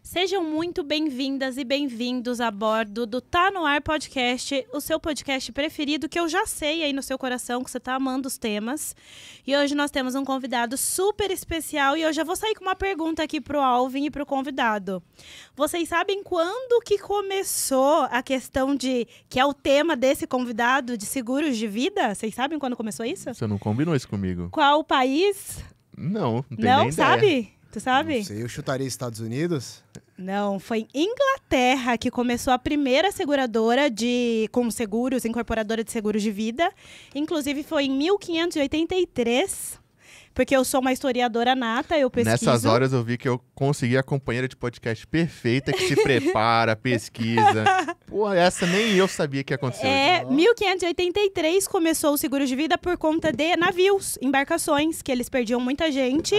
Sejam muito bem-vindas e bem-vindos a bordo do Tá No Ar Podcast, o seu podcast preferido, que eu já sei aí no seu coração que você tá amando os temas. E hoje nós temos um convidado super especial e eu já vou sair com uma pergunta aqui pro Alvin e pro convidado. Vocês sabem quando que começou a questão que é o tema desse convidado, de seguros de vida? Vocês sabem quando começou isso? Você não combinou isso comigo? Qual país? Não tem Não, nem sabe? ideia. Tu sabe? Não sei, eu chutaria Estados Unidos. Não, foi em Inglaterra que começou a primeira seguradora com seguros, incorporadora de seguros de vida. Inclusive foi em 1583, porque eu sou uma historiadora nata, eu pesquiso. Nessas horas eu vi que eu consegui a companheira de podcast perfeita, que se prepara, pesquisa. Pô, essa nem eu sabia que ia acontecer. 1583 começou o seguro de vida por conta de navios, embarcações, que eles perdiam muita gente.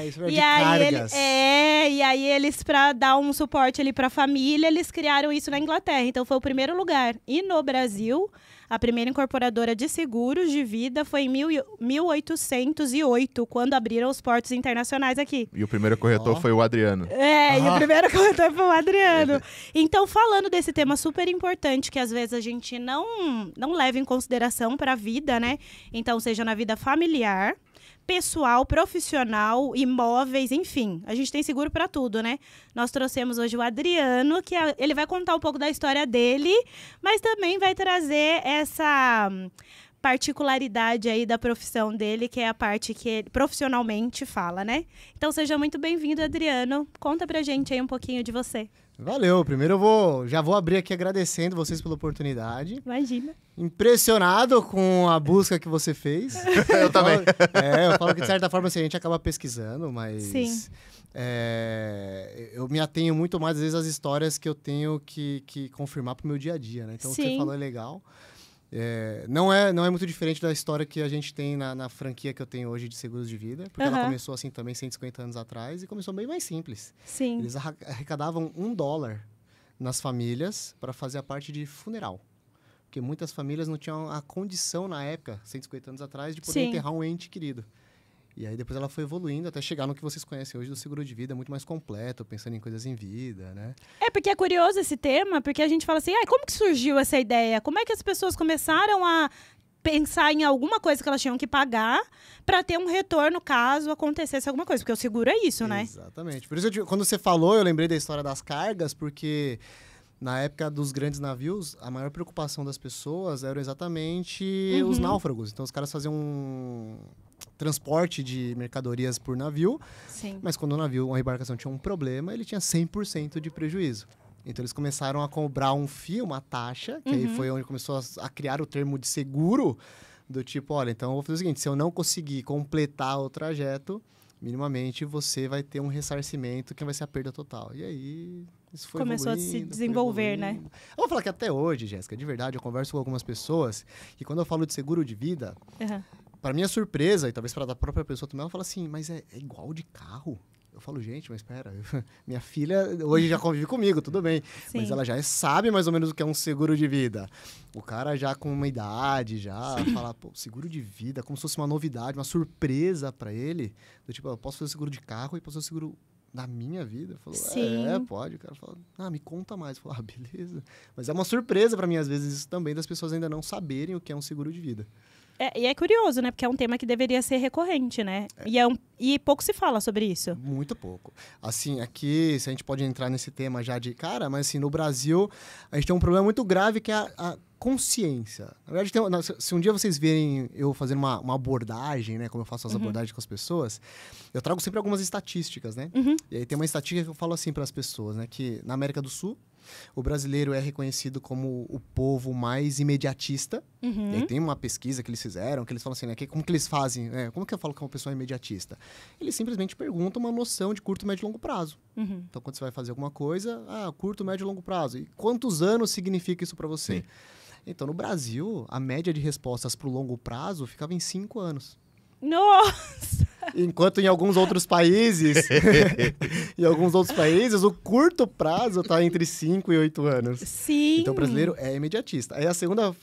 Isso era de cargas. cargas. E aí eles, pra dar um suporte ali pra família, eles criaram isso na Inglaterra. Então foi o primeiro lugar. E no Brasil, a primeira incorporadora de seguros de vida foi em 1808, quando abriram os portos internacionais aqui. E o primeiro corretor foi o Adriano. E o primeiro corretor foi o Adriano. Então, falando desse tema super importante, que às vezes a gente não leva em consideração para a vida, né? Então, seja na vida familiar, pessoal, profissional, imóveis, enfim. A gente tem seguro para tudo, né? Nós trouxemos hoje o Adriano, que ele vai contar um pouco da história dele, mas também vai trazer essa particularidade aí da profissão dele, que é a parte que ele profissionalmente fala, né? Então, seja muito bem-vindo, Adriano. Conta pra gente aí um pouquinho de você. Valeu. Primeiro já vou abrir aqui agradecendo vocês pela oportunidade. Imagina. Impressionado com a busca que você fez. Eu também. Eu falo que, de certa forma, assim, a gente acaba pesquisando, mas... Sim. Eu me atenho muito mais, às vezes, às histórias que eu tenho que confirmar pro meu dia a dia, né? Então, o que você falou é legal. Não é muito diferente da história que a gente tem na franquia que eu tenho hoje de seguros de vida, porque ela começou assim também 150 anos atrás e começou bem mais simples. Sim. Eles arrecadavam $1 nas famílias para fazer a parte de funeral. Porque muitas famílias não tinham a condição na época, 150 anos atrás, de poder enterrar um ente querido. E aí depois ela foi evoluindo até chegar no que vocês conhecem hoje do seguro de vida, muito mais completo, pensando em coisas em vida, né? Porque é curioso esse tema, porque a gente fala assim, como que surgiu essa ideia? Como é que as pessoas começaram a pensar em alguma coisa que elas tinham que pagar para ter um retorno caso acontecesse alguma coisa? Porque o seguro é isso, né? Exatamente. Por isso, quando você falou, eu lembrei da história das cargas, porque na época dos grandes navios, a maior preocupação das pessoas eram exatamente os náufragos. Então, os caras faziam transporte de mercadorias por navio, Sim. Mas quando uma embarcação tinha um problema, ele tinha 100% de prejuízo. Então eles começaram a cobrar uma taxa, que aí foi onde começou a criar o termo de seguro, do tipo, olha, então eu vou fazer o seguinte, se eu não conseguir completar o trajeto, minimamente você vai ter um ressarcimento que vai ser a perda total. E aí isso foi começou a se desenvolver, né? Eu vou falar que até hoje, Jéssica, de verdade, eu converso com algumas pessoas e quando eu falo de seguro de vida... Para minha surpresa, e talvez para a própria pessoa também, ela fala assim, mas é igual de carro? Eu falo, gente, mas espera, minha filha hoje já convive comigo, tudo bem. Sim. Mas ela já sabe mais ou menos o que é um seguro de vida. O cara já com uma idade, já fala, pô, seguro de vida, como se fosse uma novidade, uma surpresa para ele. Do tipo, eu posso fazer seguro de carro e posso fazer seguro da minha vida? Eu falo, pode. O cara fala, me conta mais. Eu falo, beleza. Mas é uma surpresa para mim, às vezes, isso também, das pessoas ainda não saberem o que é um seguro de vida. E é curioso, né? Porque é um tema que deveria ser recorrente, né? E pouco se fala sobre isso. Muito pouco. Assim, aqui, se a gente pode entrar nesse tema já de cara, mas assim, no Brasil, a gente tem um problema muito grave que é a consciência. Na verdade, se um dia vocês verem eu fazendo uma abordagem, né? Como eu faço as abordagens com as pessoas, eu trago sempre algumas estatísticas, né? E aí tem uma estatística que eu falo assim para as pessoas, né? Que na América do Sul, o brasileiro é reconhecido como o povo mais imediatista. E aí tem uma pesquisa que eles fizeram, que eles falam assim, né? Como que eles fazem? Como que eu falo que uma pessoa é imediatista? Eles simplesmente perguntam uma noção de curto, médio e longo prazo. Então, quando você vai fazer alguma coisa, curto, médio e longo prazo. E quantos anos significa isso para você? Sim. Então, no Brasil, a média de respostas para o longo prazo ficava em 5 anos. Nossa! Enquanto em alguns outros países, o curto prazo tá entre 5 e 8 anos. Sim. Então o brasileiro é imediatista. Aí a segunda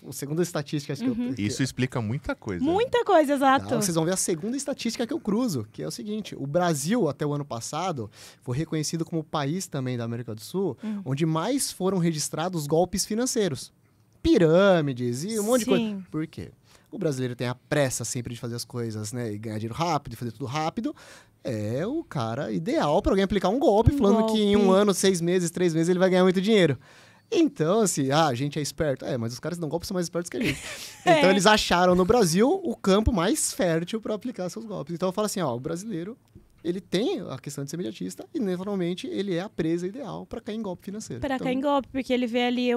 estatística que eu... Isso explica muita coisa. Muita coisa, exato. Tá, vocês vão ver a segunda estatística que eu cruzo, que é o seguinte: o Brasil, até o ano passado, foi reconhecido como o país também da América do Sul, onde mais foram registrados golpes financeiros. Pirâmides e um monte de coisa. Por quê? O brasileiro tem a pressa sempre de fazer as coisas, né? E ganhar dinheiro rápido, fazer tudo rápido. É o cara ideal para alguém aplicar um golpe, falando que em 1 ano, 6 meses, 3 meses, ele vai ganhar muito dinheiro. Então, assim, a gente é esperto. Mas os caras que dão golpe são mais espertos que a gente. Então, eles acharam no Brasil o campo mais fértil para aplicar seus golpes. Então, eu falo assim, o brasileiro, ele tem a questão de ser imediatista e, naturalmente, ele é a presa ideal para cair em golpe financeiro. Para cair em golpe, porque ele vê ali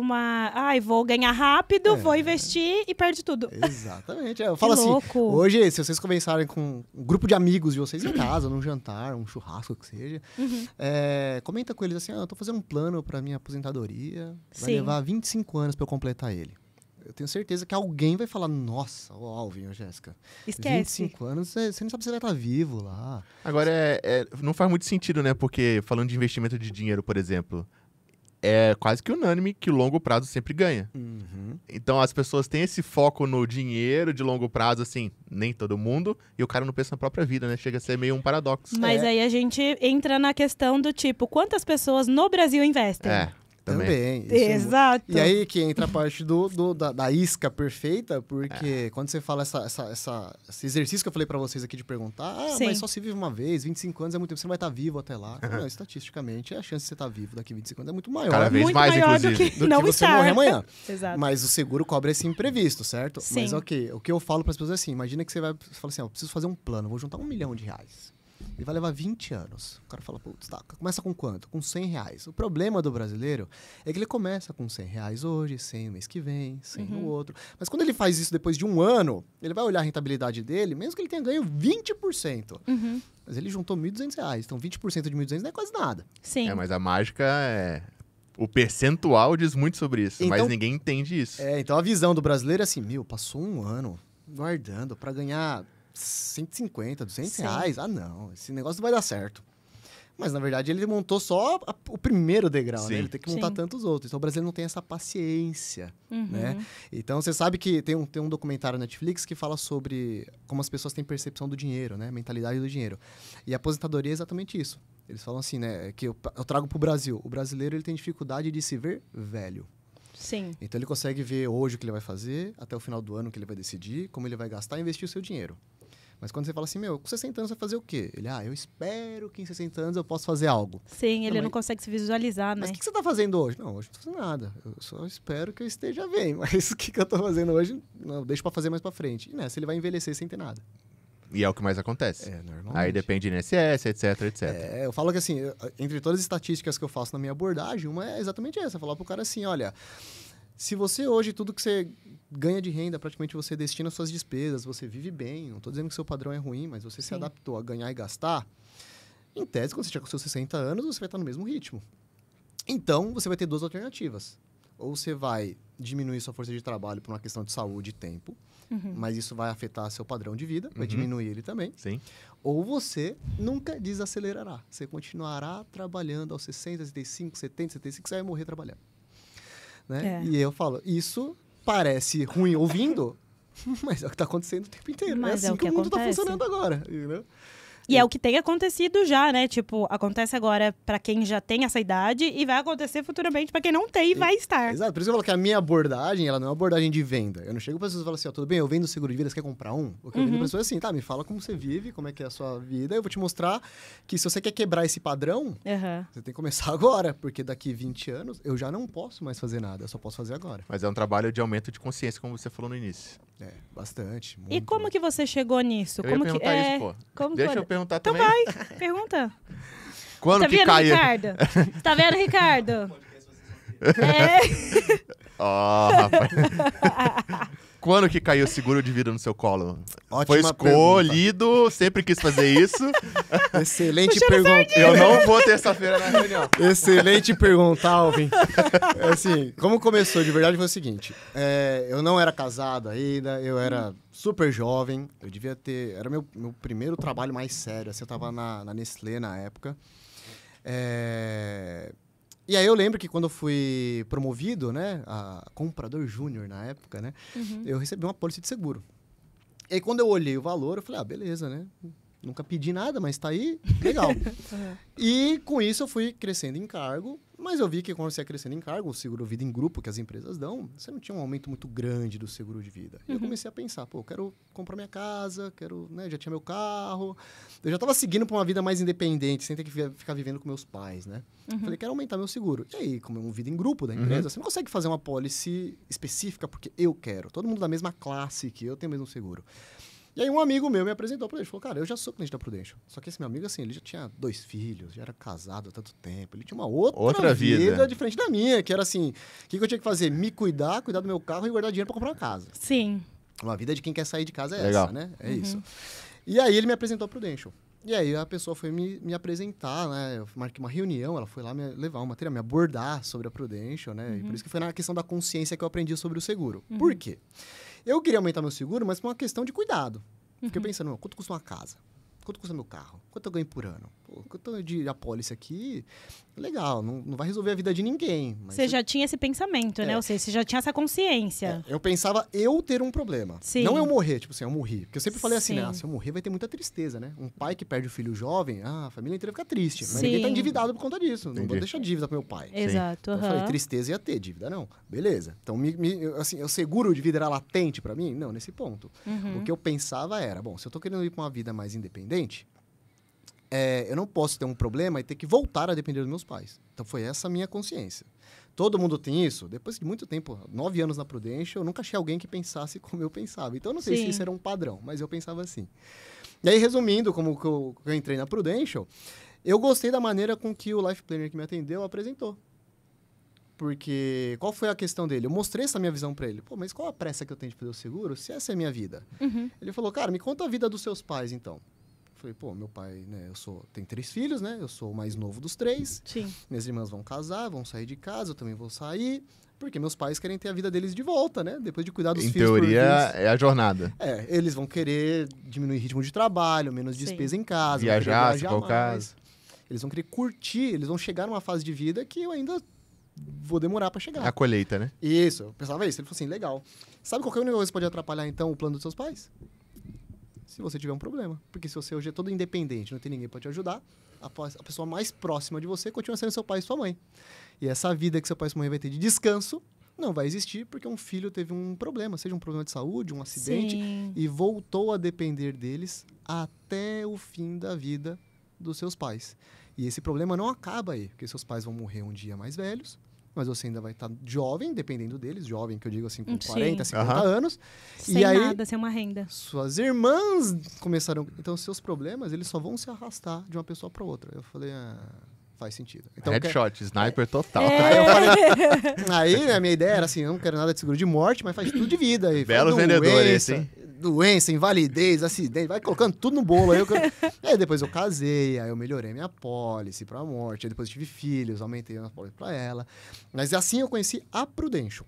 vou ganhar rápido, vou investir e perde tudo. Exatamente. Eu falo assim, hoje, se vocês conversarem com um grupo de amigos de vocês em casa, num jantar, um churrasco, o que seja, comenta com eles assim, eu tô fazendo um plano para minha aposentadoria, vai levar 25 anos para eu completar ele. Eu tenho certeza que alguém vai falar, nossa, Alvin, Jéssica, esquece. 25 anos, você não sabe se vai estar vivo lá. Agora, não faz muito sentido, né? Porque falando de investimento de dinheiro, por exemplo, é quase que unânime que o longo prazo sempre ganha. Então, as pessoas têm esse foco no dinheiro de longo prazo, assim, nem todo mundo, e o cara não pensa na própria vida, né? Chega a ser meio um paradoxo. Mas aí a gente entra na questão do tipo, quantas pessoas no Brasil investem? Também. Exato. E aí que entra a parte da isca perfeita, porque quando você fala esse exercício que eu falei pra vocês aqui de perguntar, mas só se vive uma vez, 25 anos é muito tempo, você não vai estar vivo até lá. Não, estatisticamente, a chance de você estar vivo daqui a 25 anos é muito maior. Cada vez muito mais, maior inclusive. do que você morrer amanhã. Exato. Mas o seguro cobre esse imprevisto, certo? Sim. Mas ok, o que eu falo para as pessoas é assim, imagina que você fala assim, preciso fazer um plano, vou juntar R$1 milhão. Ele vai levar 20 anos. O cara fala, putz, começa com quanto? Com R$100. O problema do brasileiro é que ele começa com R$100 hoje, 100 no mês que vem, 100 no outro. Mas quando ele faz isso depois de 1 ano, ele vai olhar a rentabilidade dele, mesmo que ele tenha ganho 20%. Mas ele juntou R$1.200. Então, 20% de 1.200 não é quase nada. Sim. Mas a mágica é... O percentual diz muito sobre isso, então, mas ninguém entende isso. Então, a visão do brasileiro é assim, passou 1 ano guardando para ganhar 150, R$200. Não, esse negócio não vai dar certo. Mas, na verdade, ele montou só o primeiro degrau, né? Ele tem que montar tantos outros. Então, o brasileiro não tem essa paciência, né? Então, você sabe que tem um documentário na Netflix que fala sobre como as pessoas têm percepção do dinheiro, né? Mentalidade do dinheiro. E a aposentadoria é exatamente isso. Eles falam assim, né? Que eu trago pro Brasil. O brasileiro, ele tem dificuldade de se ver velho. Sim. Então, ele consegue ver hoje o que ele vai fazer, até o final do ano o que ele vai decidir, como ele vai gastar e investir o seu dinheiro. Mas quando você fala assim, com 60 anos você vai fazer o quê? Ele, eu espero que em 60 anos eu possa fazer algo. Sim, ele não consegue se visualizar, né? Mas o que você está fazendo hoje? Não, hoje não estou fazendo nada. Eu só espero que eu esteja bem. Mas o que eu estou fazendo hoje, não, deixa para fazer mais para frente. E nessa ele vai envelhecer sem ter nada. E é o que mais acontece. Normalmente. Aí depende de INSS, etc, etc. Eu falo que assim, entre todas as estatísticas que eu faço na minha abordagem, uma é exatamente essa. Falar pro cara assim, olha... Se você hoje, tudo que você ganha de renda, praticamente você destina às suas despesas, você vive bem, não estou dizendo que seu padrão é ruim, mas você se adaptou a ganhar e gastar, em tese, quando você chegar com seus 60 anos, você vai estar no mesmo ritmo. Então, você vai ter 2 alternativas. Ou você vai diminuir sua força de trabalho por uma questão de saúde e tempo, mas isso vai afetar seu padrão de vida, vai diminuir ele também. Sim. Ou você nunca desacelerará. Você continuará trabalhando aos 60, 65, 70, 75, você vai morrer trabalhando. Né? E eu falo, isso parece ruim ouvindo, mas é o que está acontecendo o tempo inteiro. Mas é assim que o mundo está funcionando agora. Entendeu? E é o que tem acontecido já, né? Tipo, acontece agora para quem já tem essa idade e vai acontecer futuramente para quem não tem e vai estar. Exato. Por isso que eu falo que a minha abordagem, ela não é uma abordagem de venda. Eu não chego para as pessoas e falo assim, tudo bem, eu vendo seguro de vida, você quer comprar um? O que eu vendo para as pessoas é assim, me fala como você vive, como é que é a sua vida. Eu vou te mostrar que se você quer quebrar esse padrão, você tem que começar agora. Porque daqui 20 anos, eu já não posso mais fazer nada. Eu só posso fazer agora. Mas é um trabalho de aumento de consciência, como você falou no início. Bastante. E como que você chegou nisso? Eu ia perguntar isso, pô. Deixa eu perguntar também. Então vai. Pergunta. Quando tá que vendo, cai? Ricardo? Tá vendo, Ricardo? Rapaz. quando que caiu o seguro de vida no seu colo? Ótima Foi escolhido, sempre quis fazer isso. Excelente pergunta. Eu não vou terça-feira na reunião. Excelente pergunta, Alvin. Assim, como começou de verdade foi o seguinte. Eu não era casado ainda, eu era super jovem. Eu devia ter... Era meu primeiro trabalho mais sério. Assim, eu tava na Nestlé na época. E aí eu lembro que quando eu fui promovido, né, a comprador júnior na época, né, eu recebi uma apólice de seguro. E aí quando eu olhei o valor, eu falei, beleza, né? Nunca pedi nada, mas tá aí, legal. E com isso eu fui crescendo em cargo, mas eu vi que quando você ia crescendo em cargo, o seguro vida em grupo que as empresas dão, você não tinha um aumento muito grande do seguro de vida. E eu comecei a pensar, eu quero comprar minha casa, né, já tinha meu carro. Eu já estava seguindo para uma vida mais independente, sem ter que ficar vivendo com meus pais, né? Falei, quero aumentar meu seguro. E aí, como é uma vida em grupo da empresa, você não consegue fazer uma policy específica porque eu quero. Todo mundo da mesma classe que eu tem o mesmo seguro. E aí um amigo meu me apresentou para ele, falou, cara, eu já sou cliente da Prudential. Só que esse meu amigo, assim, ele já tinha 2 filhos, já era casado há tanto tempo, ele tinha uma outra vida diferente da minha, que era assim, o que eu tinha que fazer? Me cuidar do meu carro e guardar dinheiro para comprar uma casa. Sim. Uma vida de quem quer sair de casa é Legal. essa, né? É isso. E aí ele me apresentou a Prudential. E aí a pessoa foi me apresentar, né? Eu marquei uma reunião, ela foi lá me levar uma matéria, me abordar sobre a Prudential, né? E por isso que foi na questão da consciência que eu aprendi sobre o seguro. Por quê? Eu queria aumentar meu seguro, mas por uma questão de cuidado. Fiquei pensando, quanto custa uma casa? Quanto custa meu carro? Quanto eu ganho por ano? Quanto de apólice aqui? Legal, não vai resolver a vida de ninguém. Mas você já tinha esse pensamento, né? Ou seja, você já tinha essa consciência. Eu pensava eu ter um problema. Sim. Não eu morrer, tipo assim, eu morri. Porque eu sempre falei assim, Sim. né? Se eu morrer vai ter muita tristeza, né? Um pai que perde o filho jovem, a família inteira fica triste. Mas Sim. ninguém tá endividado por conta disso. Não vou Entendi. deixar dívida pro meu pai. Exato. Então, eu falei, tristeza ia ter, dívida não. Beleza. Então, assim, o seguro de vida era latente pra mim? Não, nesse ponto. O que eu pensava era, bom, se eu tô querendo ir pra uma vida mais independente, eu não posso ter um problema e ter que voltar a depender dos meus pais. Então, foi essa a minha consciência. Todo mundo tem isso. Depois de muito tempo, 9 anos na Prudential, eu nunca achei alguém que pensasse como eu pensava. Então, eu não sei se isso era um padrão, mas eu pensava assim. E aí, resumindo, como que eu entrei na Prudential, eu gostei da maneira com que o Life Planner que me atendeu apresentou. Porque qual foi a questão dele? Eu mostrei essa minha visão pra ele. Pô, mas qual a pressa que eu tenho de fazer o seguro se essa é a minha vida? Ele falou, cara, me conta a vida dos seus pais, então. Falei, pô, meu pai, né, tenho 3 filhos, né? Eu sou o mais novo dos 3. Sim. Minhas irmãs vão casar, vão sair de casa, eu também vou sair. Porque meus pais querem ter a vida deles de volta, né? Depois de cuidar dos Em filhos. teoria, é a jornada. Eles vão querer diminuir o ritmo de trabalho, menos despesa em casa. Viajar, se for o caso. Eles vão querer curtir, eles vão chegar numa fase de vida que eu ainda vou demorar pra chegar. A colheita, né? Isso, eu pensava isso. Ele falou assim, legal. Sabe qualquer única coisa que pode atrapalhar, então, o plano dos seus pais? Se você tiver um problema. Porque se você hoje é todo independente, não tem ninguém pra te ajudar, a pessoa mais próxima de você continua sendo seu pai e sua mãe. E essa vida que seu pai e sua mãe vai ter de descanso não vai existir porque um filho teve um problema, seja um problema de saúde, um acidente, Sim. e voltou a depender deles até o fim da vida dos seus pais. E esse problema não acaba aí, porque seus pais vão morrer um dia mais velhos, mas você ainda vai estar jovem, dependendo deles, jovem que eu digo assim, com 40, 50 anos. Sem e aí, nada, sem uma renda. suas irmãs começaram... Então, seus problemas, eles só vão se arrastar de uma pessoa para outra. Eu falei, faz sentido. Então, Headshot, sniper total. Aí eu falei... Aí, a minha ideia era assim, eu não quero nada de seguro de morte, mas faz tudo de vida. Aí, Belo vendedor esse, hein? Doença, invalidez, acidente, vai colocando tudo no bolo. Aí depois eu casei, aí eu melhorei minha apólice pra morte, aí depois eu tive filhos, aumentei a apólice pra ela. Mas assim eu conheci a Prudential.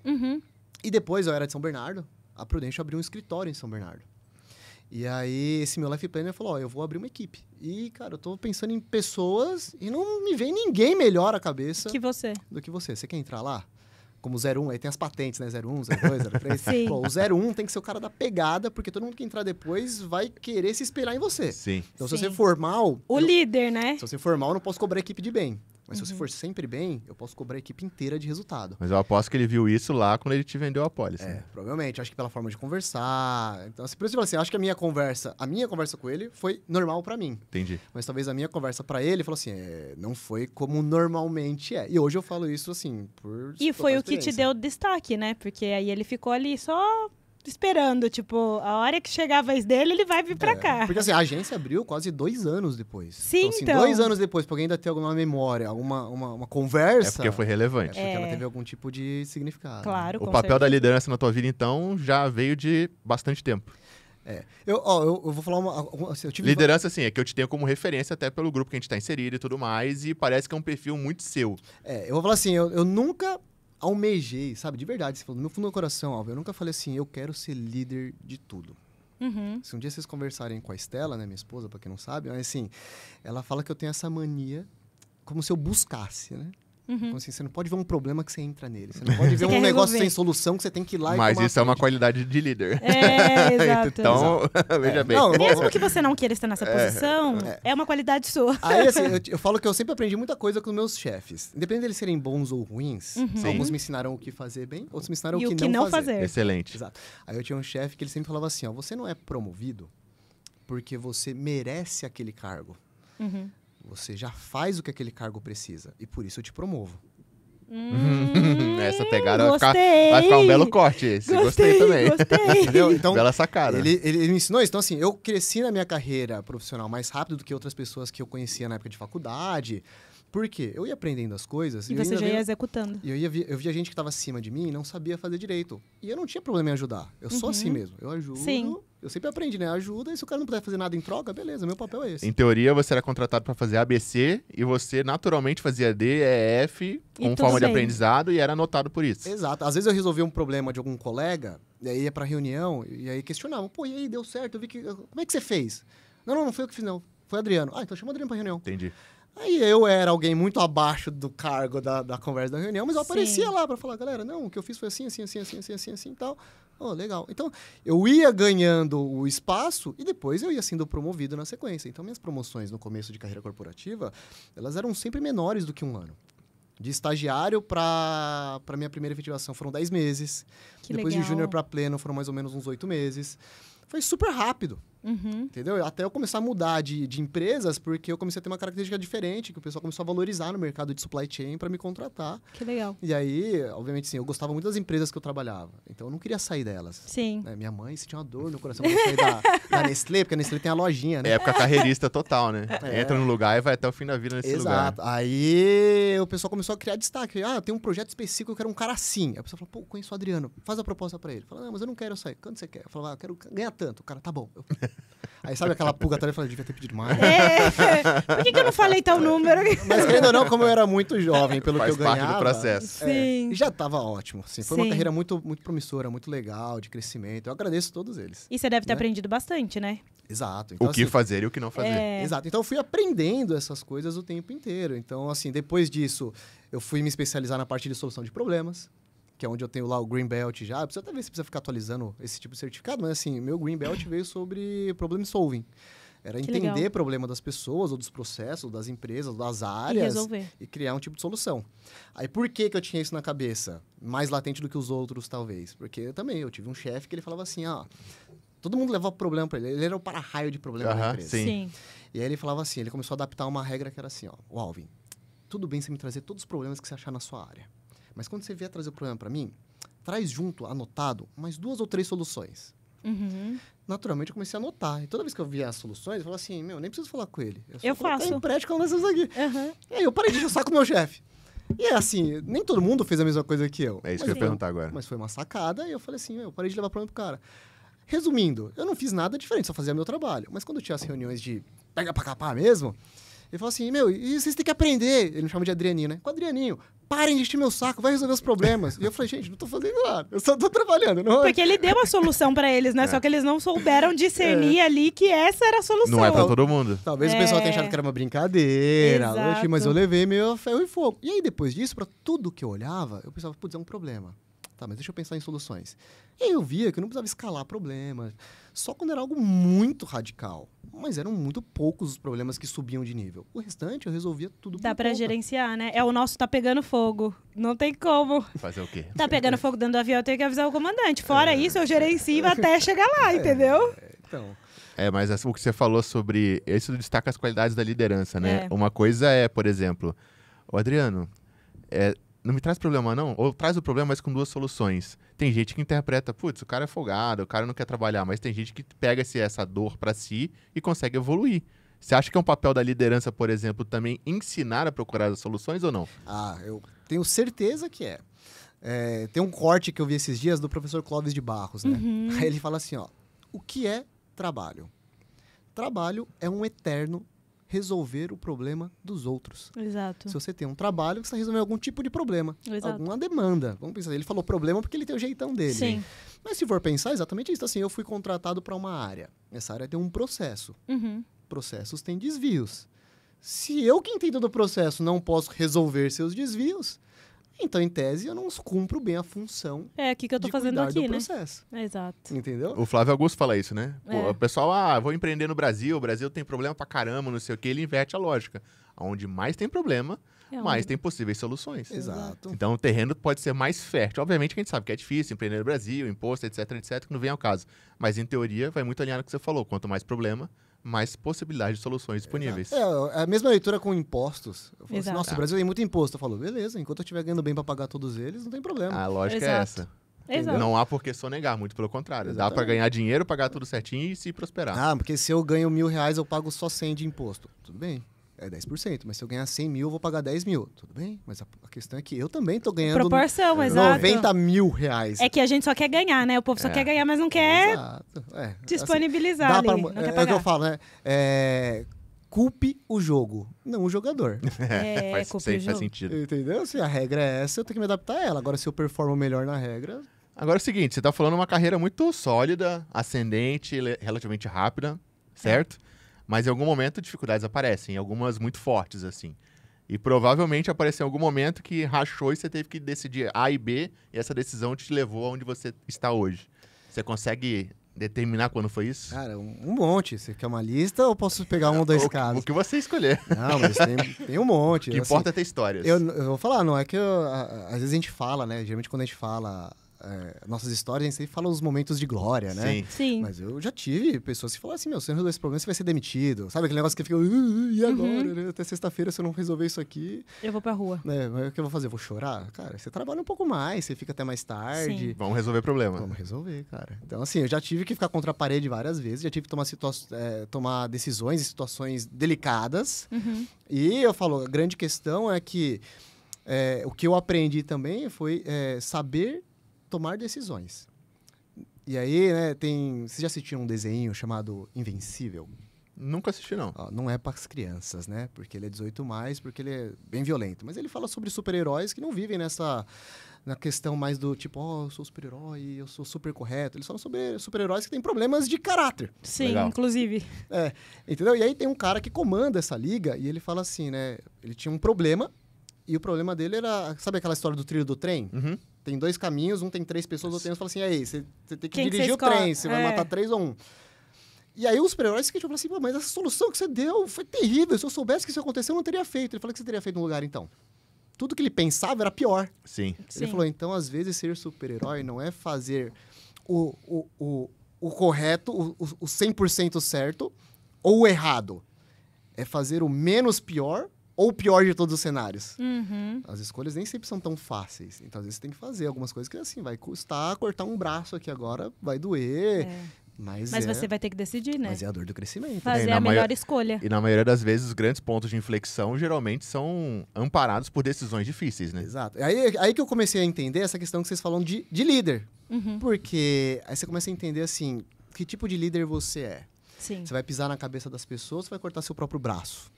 E depois eu era de São Bernardo, a Prudential abriu um escritório em São Bernardo. E aí esse meu Life Planner falou, eu vou abrir uma equipe. E, cara, eu tô pensando em pessoas e não me vem ninguém melhor à cabeça Que você. do que você. Você quer entrar lá? Como 01, aí tem as patentes, né? 01, 02, 03. Sim. Pô, o 01 tem que ser o cara da pegada, porque todo mundo que entrar depois vai querer se espelhar em você. Sim. Então, Sim. se você for mal... O líder, né? Se você for mal, eu não posso cobrar a equipe de bem. Mas se você for sempre bem, eu posso cobrar a equipe inteira de resultado. Mas eu aposto que ele viu isso lá quando ele te vendeu a apólice. Provavelmente. Acho que pela forma de conversar. Então, assim, por isso eu falo assim, acho que a minha conversa com ele foi normal pra mim. Entendi. Mas talvez a minha conversa pra ele, falou assim, não foi como normalmente é. E hoje eu falo isso, assim, por... E foi o que te experiência. deu destaque, né? Porque aí ele ficou ali só esperando, tipo, a hora que chegar a vez dele, ele vai vir pra cá. Porque assim, a agência abriu quase 2 anos depois. Sim, assim, então. 2 anos depois, pra alguém ainda ter alguma memória, uma conversa... É porque foi relevante. É porque ela teve algum tipo de significado. Claro, O com papel da certeza. liderança na tua vida, então, já veio de bastante tempo. Eu vou falar assim, eu tive... Liderança, assim, é que eu te tenho como referência até pelo grupo que a gente tá inserido e tudo mais, e parece que é um perfil muito seu. Eu vou falar assim, eu nunca almejei, sabe, de verdade, no meu fundo do coração, Alva, eu nunca falei assim, eu quero ser líder de tudo. Uhum. Se um dia vocês conversarem com a Estela, né, minha esposa, pra quem não sabe, mas assim, ela fala que eu tenho essa mania como se eu buscasse, né? Como assim, você não pode ver um problema que você entra nele. Você não pode ver Você quer um negócio resolver. sem solução que você tem que ir lá e Mas tomar isso é uma frente. qualidade de líder. É, exato. Então, veja bem. Não, Mesmo que você não queira estar nessa posição, é uma qualidade sua. Aí, assim, eu falo que eu sempre aprendi muita coisa com os meus chefes. Independente deles serem bons ou ruins, alguns me ensinaram o que fazer bem, outros me ensinaram E o que não fazer. Excelente. Exato. Aí eu tinha um chefe que ele sempre falava assim, ó, você não é promovido porque você merece aquele cargo. Você já faz o que aquele cargo precisa. E por isso eu te promovo. Essa pegada gostei. vai ficar um belo corte esse. Gostei também. Gostei. Entendeu? Então, Bela sacada. ele me ensinou isso. Então, assim, eu cresci na minha carreira profissional mais rápido do que outras pessoas que eu conhecia na época de faculdade. Por quê? Eu ia aprendendo as coisas. E eu você ainda já ia via- executando. E eu via gente que estava acima de mim e não sabia fazer direito. E eu não tinha problema em ajudar. Eu sou assim mesmo. Eu ajudo. Sim. Eu sempre aprendi, né? Ajuda, e se o cara não puder fazer nada em troca, beleza, meu papel é esse. Em teoria, você era contratado para fazer ABC e você naturalmente fazia D, E, F como tudo forma de bem. aprendizado e era anotado por isso. Exato. Às vezes eu resolvia um problema de algum colega, e aí ia pra reunião, e aí questionavam, pô, e aí, deu certo? Eu vi que... Como é que você fez? Não foi eu que fiz, não. Foi o Adriano. Ah, então chama o Adriano pra reunião. Entendi. Aí eu era alguém muito abaixo do cargo da conversa da reunião, mas eu Sim. aparecia lá pra falar, galera, não, o que eu fiz foi assim e tal. Oh, legal. Então, eu ia ganhando o espaço e depois eu ia sendo promovido na sequência. Então, minhas promoções no começo de carreira corporativa, elas eram sempre menores do que um ano. De estagiário para minha primeira efetivação foram 10 meses. Que Depois legal. de júnior para pleno foram mais ou menos uns 8 meses. Foi super rápido. Entendeu? Até eu começar a mudar de empresas, porque eu comecei a ter uma característica diferente, que o pessoal começou a valorizar no mercado de supply chain para me contratar. Que legal. E aí, obviamente, sim, eu gostava muito das empresas que eu trabalhava. Então, eu não queria sair delas. Sim. Né? Minha mãe sentia uma dor no coração quando eu saí da Nestlé, porque a Nestlé tem a lojinha, né? Época carreirista total, né? Entra no lugar e vai até o fim da vida nesse Exato. lugar. Aí o pessoal começou a criar destaque. Ah, tem um projeto específico, eu quero um cara assim. Aí a pessoa falou, pô, conheço o Adriano, faz a proposta pra ele. Fala, não, mas eu não quero sair. Quanto você quer? Eu falava, eu quero ganhar tanto. O cara, tá bom. Aí sabe aquela pulga atrás? Eu falei, devia ter pedido mais. Por que eu não falei tal número? Mas querendo ou não, como eu era muito jovem, pelo Faz que eu parte ganhava... do processo. Sim. já tava ótimo. Assim. Foi uma Sim. carreira muito, muito promissora, muito legal, de crescimento. Eu agradeço a todos eles. E você deve ter Né? aprendido bastante, né? Exato. O que assim, fazer e o que não fazer. Exato. Então, eu fui aprendendo essas coisas o tempo inteiro. Então, assim, depois disso, eu fui me especializar na parte de solução de problemas, que é onde eu tenho lá o Green Belt já. Preciso até ver se precisa ficar atualizando esse tipo de certificado, mas, assim, meu Green Belt veio sobre problem solving. Era Que entender legal. o problema das pessoas, ou dos processos, ou das empresas, ou das E áreas. resolver. E criar um tipo de solução. Aí, por que eu tinha isso na cabeça? Mais latente do que os outros, talvez. Porque eu tive um chefe que ele falava assim, todo mundo levava problema pra ele. Ele era o para-raio de problema da Aham, empresa. sim. E aí ele falava assim, ele começou a adaptar uma regra que era assim, ó, Alvin, tudo bem você me trazer todos os problemas que você achar na sua área. Mas quando você vier trazer o problema pra mim, traz junto, anotado, mais 2 ou 3 soluções. Naturalmente, eu comecei a anotar. E toda vez que eu via as soluções, eu falava assim, nem preciso falar com ele. Eu só colocar faço. em prática uma dessas aqui. Uhum. E aí eu parei de encher o saco do meu chefe. E é assim, nem todo mundo fez a mesma coisa que eu. É isso Mas que eu ia foi- perguntar agora. Mas foi uma sacada e eu falei assim, eu parei de levar problema pro cara. Resumindo, eu não fiz nada diferente, só fazia meu trabalho. Mas quando tinha as reuniões de pega pra capar mesmo, ele falou assim, e vocês têm que aprender. Ele me chama de Adrianinho, né? Com o Adrianinho, parem de encher meu saco, vai resolver os problemas. E eu falei, gente, não tô fazendo nada, eu só tô trabalhando. Não Porque ele deu a solução pra eles, né? Só que eles não souberam discernir ali que essa era a solução. Não é pra todo mundo. Talvez o pessoal tenha achado que era uma brincadeira, Exato. mas eu levei meio a ferro e fogo. E aí, depois disso, pra tudo que eu olhava, eu pensava, putz, é um problema. Tá, mas deixa eu pensar em soluções. E aí eu via que eu não precisava escalar problemas, só quando era algo muito radical. Mas eram muito poucos os problemas que subiam de nível. O restante eu resolvia tudo Dá por pra conta. gerenciar, né? É o nosso tá pegando fogo. Não tem como. Fazer o quê? Tá pegando fogo dentro do avião, eu tenho que avisar o comandante. Fora isso, eu gerencio até chegar lá, entendeu? Então, Mas o que você falou sobre... Isso destaca as qualidades da liderança, né? É. Uma coisa é, por exemplo... O Adriano, não me traz problema não, ou traz o problema, mas com duas soluções. Tem gente que interpreta, putz, o cara é folgado, o cara não quer trabalhar, mas tem gente que pega essa dor pra si e consegue evoluir. Você acha que é um papel da liderança, por exemplo, também ensinar a procurar as soluções ou não? Eu tenho certeza que é. Tem um corte que eu vi esses dias do professor Clóvis de Barros, né? Aí ele fala assim, ó, o que é trabalho? Trabalho é um eterno resolver o problema dos outros. Exato. Se você tem um trabalho, você está resolvendo algum tipo de problema, Exato. alguma demanda. Vamos pensar, ele falou problema porque ele tem o jeitão dele. Sim. Mas se for pensar, exatamente isso. Assim, eu fui contratado para uma área. Essa área tem um processo. Processos têm desvios. Se eu, que entendo do processo, não posso resolver seus desvios, então, em tese, eu não cumpro bem a função o que eu tô de fazendo cuidar aqui, do né? processo. Exato. Entendeu? O Flávio Augusto fala isso, né? É. O pessoal, vou empreender no Brasil, o Brasil tem problema pra caramba, não sei o que, ele inverte a lógica. Onde mais tem problema, mais tem possíveis soluções. Exato. Então, o terreno pode ser mais fértil. Obviamente que a gente sabe que é difícil empreender no Brasil, imposto, etc, que não vem ao caso. Mas, em teoria, vai muito alinhado com o que você falou. Quanto mais problema, mais possibilidades de soluções disponíveis. É a mesma leitura com impostos. Eu falo assim, Exato. nossa, o Brasil tem muito imposto. Eu falo, beleza, enquanto eu estiver ganhando bem para pagar todos eles, não tem problema. A lógica é Exato. essa. Exato. Não há por que sonegar, muito pelo contrário. Dá Exatamente. pra ganhar dinheiro, pagar tudo certinho e se prosperar. Porque se eu ganho R$1.000, eu pago só 100 de imposto. Tudo bem, é 10%. Mas se eu ganhar 100 mil, eu vou pagar 10 mil. Tudo bem, mas a questão é que eu também tô ganhando Proporção, exato. 90 mil reais. É que a gente só quer ganhar, né? O povo só quer ganhar, mas não quer Exato. disponibilizar Dá ali. pra, não quer é o que pagar. eu falo, né? Culpe o jogo, não o jogador. Culpa Faz o jogo. sentido. Entendeu? Se a regra é essa, eu tenho que me adaptar a ela. Agora, se eu performo melhor na regra... Agora é o seguinte, você tá falando uma carreira muito sólida, ascendente, relativamente rápida, certo? Mas em algum momento dificuldades aparecem, algumas muito fortes, assim. E provavelmente apareceu em algum momento que rachou e você teve que decidir A e B, e essa decisão te levou aonde você está hoje. Você consegue determinar quando foi isso? Cara, um monte. Você quer uma lista ou posso pegar um ou dois casos? O que você escolher. Não, mas tem um monte. O que importa é ter histórias. Eu vou falar, não é que às vezes a gente fala, né? Geralmente quando a gente fala nossas histórias, a gente sempre fala os momentos de glória, né? Sim. Sim. Mas eu já tive pessoas que falam assim, se você não resolver esse problema, você vai ser demitido. Sabe aquele negócio que fica, e agora, né? Até sexta-feira, se eu não resolver isso aqui, Eu vou pra rua. né? Mas o que eu vou fazer? Eu vou chorar? Cara, você trabalha um pouco mais, você fica até mais tarde. Sim. Vamos resolver problema. Vamos resolver, cara. Então, assim, eu já tive que ficar contra a parede várias vezes, já tive que tomar decisões em situações delicadas. E eu falo, a grande questão é que o que eu aprendi também foi saber tomar decisões. E aí, né, vocês já assistiram um desenho chamado Invencível? Nunca assisti, não. Não é para as crianças, né? Porque ele é 18+, porque ele é bem violento. Mas ele fala sobre super-heróis que não vivem na questão mais do tipo, eu sou super-herói, eu sou super correto. Eles falam sobre super-heróis que têm problemas de caráter. Sim, Legal. inclusive. Entendeu? E aí tem um cara que comanda essa liga e ele fala assim, né? Ele tinha um problema e o problema dele era... Sabe aquela história do trilho do trem? Uhum. Tem 2 caminhos, um tem 3 pessoas, outro tem... Você fala assim, aí, você tem que Quem que dirigir você o trem, escolhe? você vai matar 3 ou 1. E aí os super-heróis ficam tipo assim, mas essa solução que você deu foi terrível. Se eu soubesse que isso aconteceu, eu não teria feito. Ele falou que você teria feito no lugar, então. Tudo que ele pensava era pior. Sim. Sim. Ele falou, então, às vezes, ser super-herói não é fazer o correto, o 100% certo ou o errado. É fazer o menos pior ou o pior de todos os cenários. As escolhas nem sempre são tão fáceis. Então, às vezes, você tem que fazer algumas coisas que, assim, vai custar cortar um braço aqui agora, vai doer. Mas você vai ter que decidir, né? Mas é a dor do crescimento. Fazer na a melhor maior- escolha. E na maioria das vezes, os grandes pontos de inflexão geralmente são amparados por decisões difíceis, né? Exato. Aí que eu comecei a entender essa questão que vocês falam de líder. Porque aí você começa a entender, assim, que tipo de líder você é. Sim. Você vai pisar na cabeça das pessoas, você vai cortar seu próprio braço.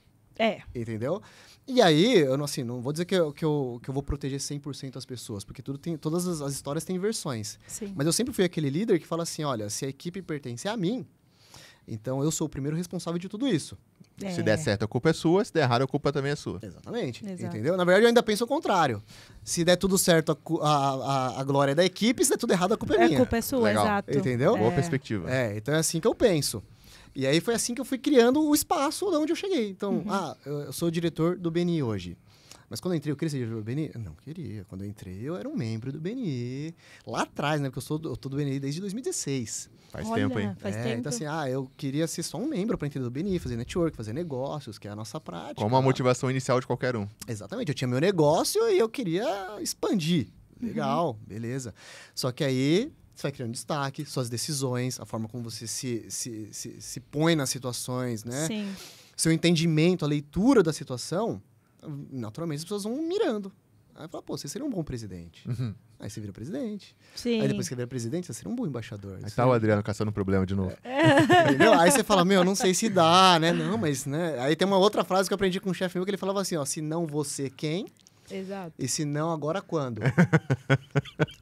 Entendeu? E aí, eu não vou dizer que eu vou proteger 100% as pessoas, porque todas as histórias têm versões. Sim. Mas eu sempre fui aquele líder que fala assim, olha, se a equipe pertence a mim, então eu sou o primeiro responsável de tudo isso. Se der certo, a culpa é sua. Se der errado, a culpa também é sua. Exatamente. Exato. Entendeu? Na verdade, eu ainda penso o contrário. Se der tudo certo, a glória é da equipe, se der tudo errado, a culpa é minha. A culpa é sua, Legal. exato. Entendeu? Boa perspectiva. Então é assim que eu penso. E aí foi assim que eu fui criando o espaço de onde eu cheguei. Então, eu sou o diretor do BNI hoje. Mas quando eu entrei, eu queria ser diretor do BNI? Eu não queria. Quando eu entrei, eu era um membro do BNI. Lá atrás, né? Porque eu tô do BNI desde 2016. Faz Olha, tempo, hein? Faz tempo. Então assim, eu queria ser só um membro para entender do BNI, fazer network, fazer negócios, que é a nossa prática. Como a motivação inicial de qualquer um. Exatamente, eu tinha meu negócio e eu queria expandir. Legal, beleza. Só que aí você vai criando destaque, suas decisões, a forma como você se põe nas situações, né? Sim. Seu entendimento, a leitura da situação, naturalmente as pessoas vão mirando. Aí fala, pô, você seria um bom presidente. Aí você vira presidente. Sim. Aí depois que você vira presidente, você seria um bom embaixador. Aí tá o Adriano caçando problema de novo. Entendeu? Aí você fala, não sei se dá, né? Não, mas, né? Aí tem uma outra frase que eu aprendi com um chefe meu que ele falava assim, ó, se não você, quem? Exato. E se não, agora quando?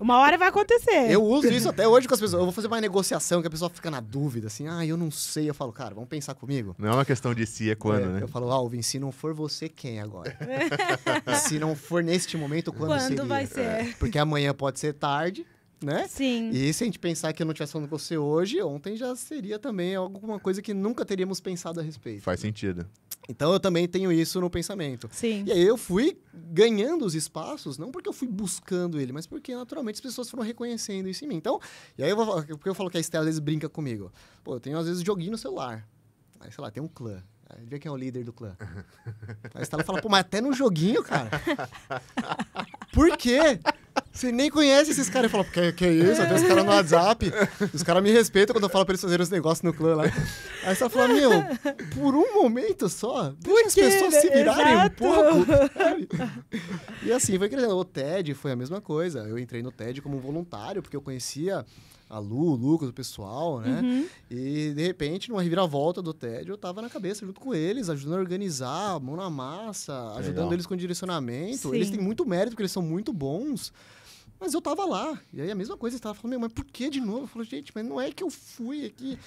Uma hora vai acontecer. Eu uso isso até hoje com as pessoas. Eu vou fazer uma negociação que a pessoa fica na dúvida, assim, eu não sei. Eu falo, cara, vamos pensar comigo. Não é uma questão de se, é quando, né? Eu falo, Alvin, se não for você, quem agora? Se não for neste momento, quando seria? vai ser? Porque amanhã pode ser tarde, né? Sim. E se a gente pensar que eu não estivesse falando com você hoje, ontem já seria também alguma coisa que nunca teríamos pensado a respeito. Faz sentido. Então eu também tenho isso no pensamento. Sim. E aí eu fui ganhando os espaços, não porque eu fui buscando ele, mas porque naturalmente as pessoas foram reconhecendo isso em mim. Então, e aí porque eu falo que a Estela às vezes brinca comigo. Pô, eu tenho às vezes joguinho no celular. Aí, sei lá, tem um clã. Aí vê quem é o líder do clã. Aí a Estela fala, pô, mas até no joguinho, cara. Por quê? Você nem conhece esses caras. Eu falo, que é isso? Eu tenho os caras no WhatsApp. Os caras me respeitam quando eu falo pra eles fazerem os negócios no clã lá. Aí você fala, por um momento só, deixa as pessoas se virarem um pouco. Sabe? E assim, foi crescendo. O TED foi a mesma coisa. Eu entrei no TED como voluntário, porque eu conhecia a Lu, o Lucas, o pessoal, né? E, de repente, numa reviravolta do TED, eu tava na cabeça junto com eles, ajudando a organizar, mão na massa, ajudando eles com direcionamento. Sim. Eles têm muito mérito, porque eles são muito bons. Mas eu tava lá. E aí a mesma coisa, eles estavam falando, mas por que de novo? Eu falei, gente, mas não é que eu fui aqui.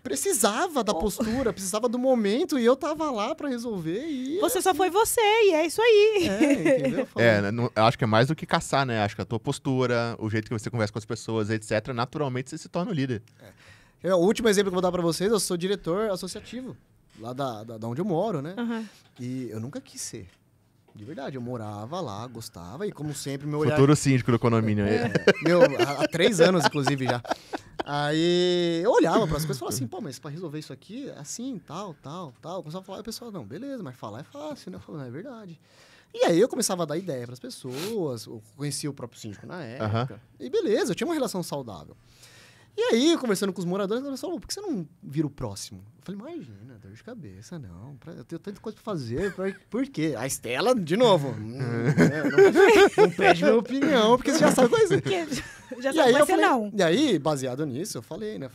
Precisava da postura, precisava do momento, e eu tava lá pra resolver. E Você só foi você, e é isso aí. entendeu? Eu acho que é mais do que caçar, né? Acho que a tua postura, o jeito que você conversa com as pessoas, etc., naturalmente você se torna o líder. O último exemplo que eu vou dar pra vocês, eu sou diretor associativo, lá da onde eu moro, né? E eu nunca quis ser. De verdade, eu morava lá, gostava, e como sempre, meu olhar... Futuro síndico do condomínio aí. Há 3 anos, inclusive, já. Aí eu olhava para as coisas e falava assim, pô, mas para resolver isso aqui, assim, tal. Eu começava a falar, e o pessoal, não, beleza, mas falar é fácil, né? Eu falava, não, é verdade. E aí eu começava a dar ideia para as pessoas, eu conhecia o próprio síndico na época, e beleza, eu tinha uma relação saudável. E aí, conversando com os moradores, eles falaram, por que você não vira o próximo? Eu falei, imagina, dor de cabeça, não. Eu tenho tanta coisa pra fazer. Por quê? A Estela, de novo, não pede minha opinião, porque você já sabe coisa. Já sabe, mas você não. E aí, baseado nisso, eu falei, né?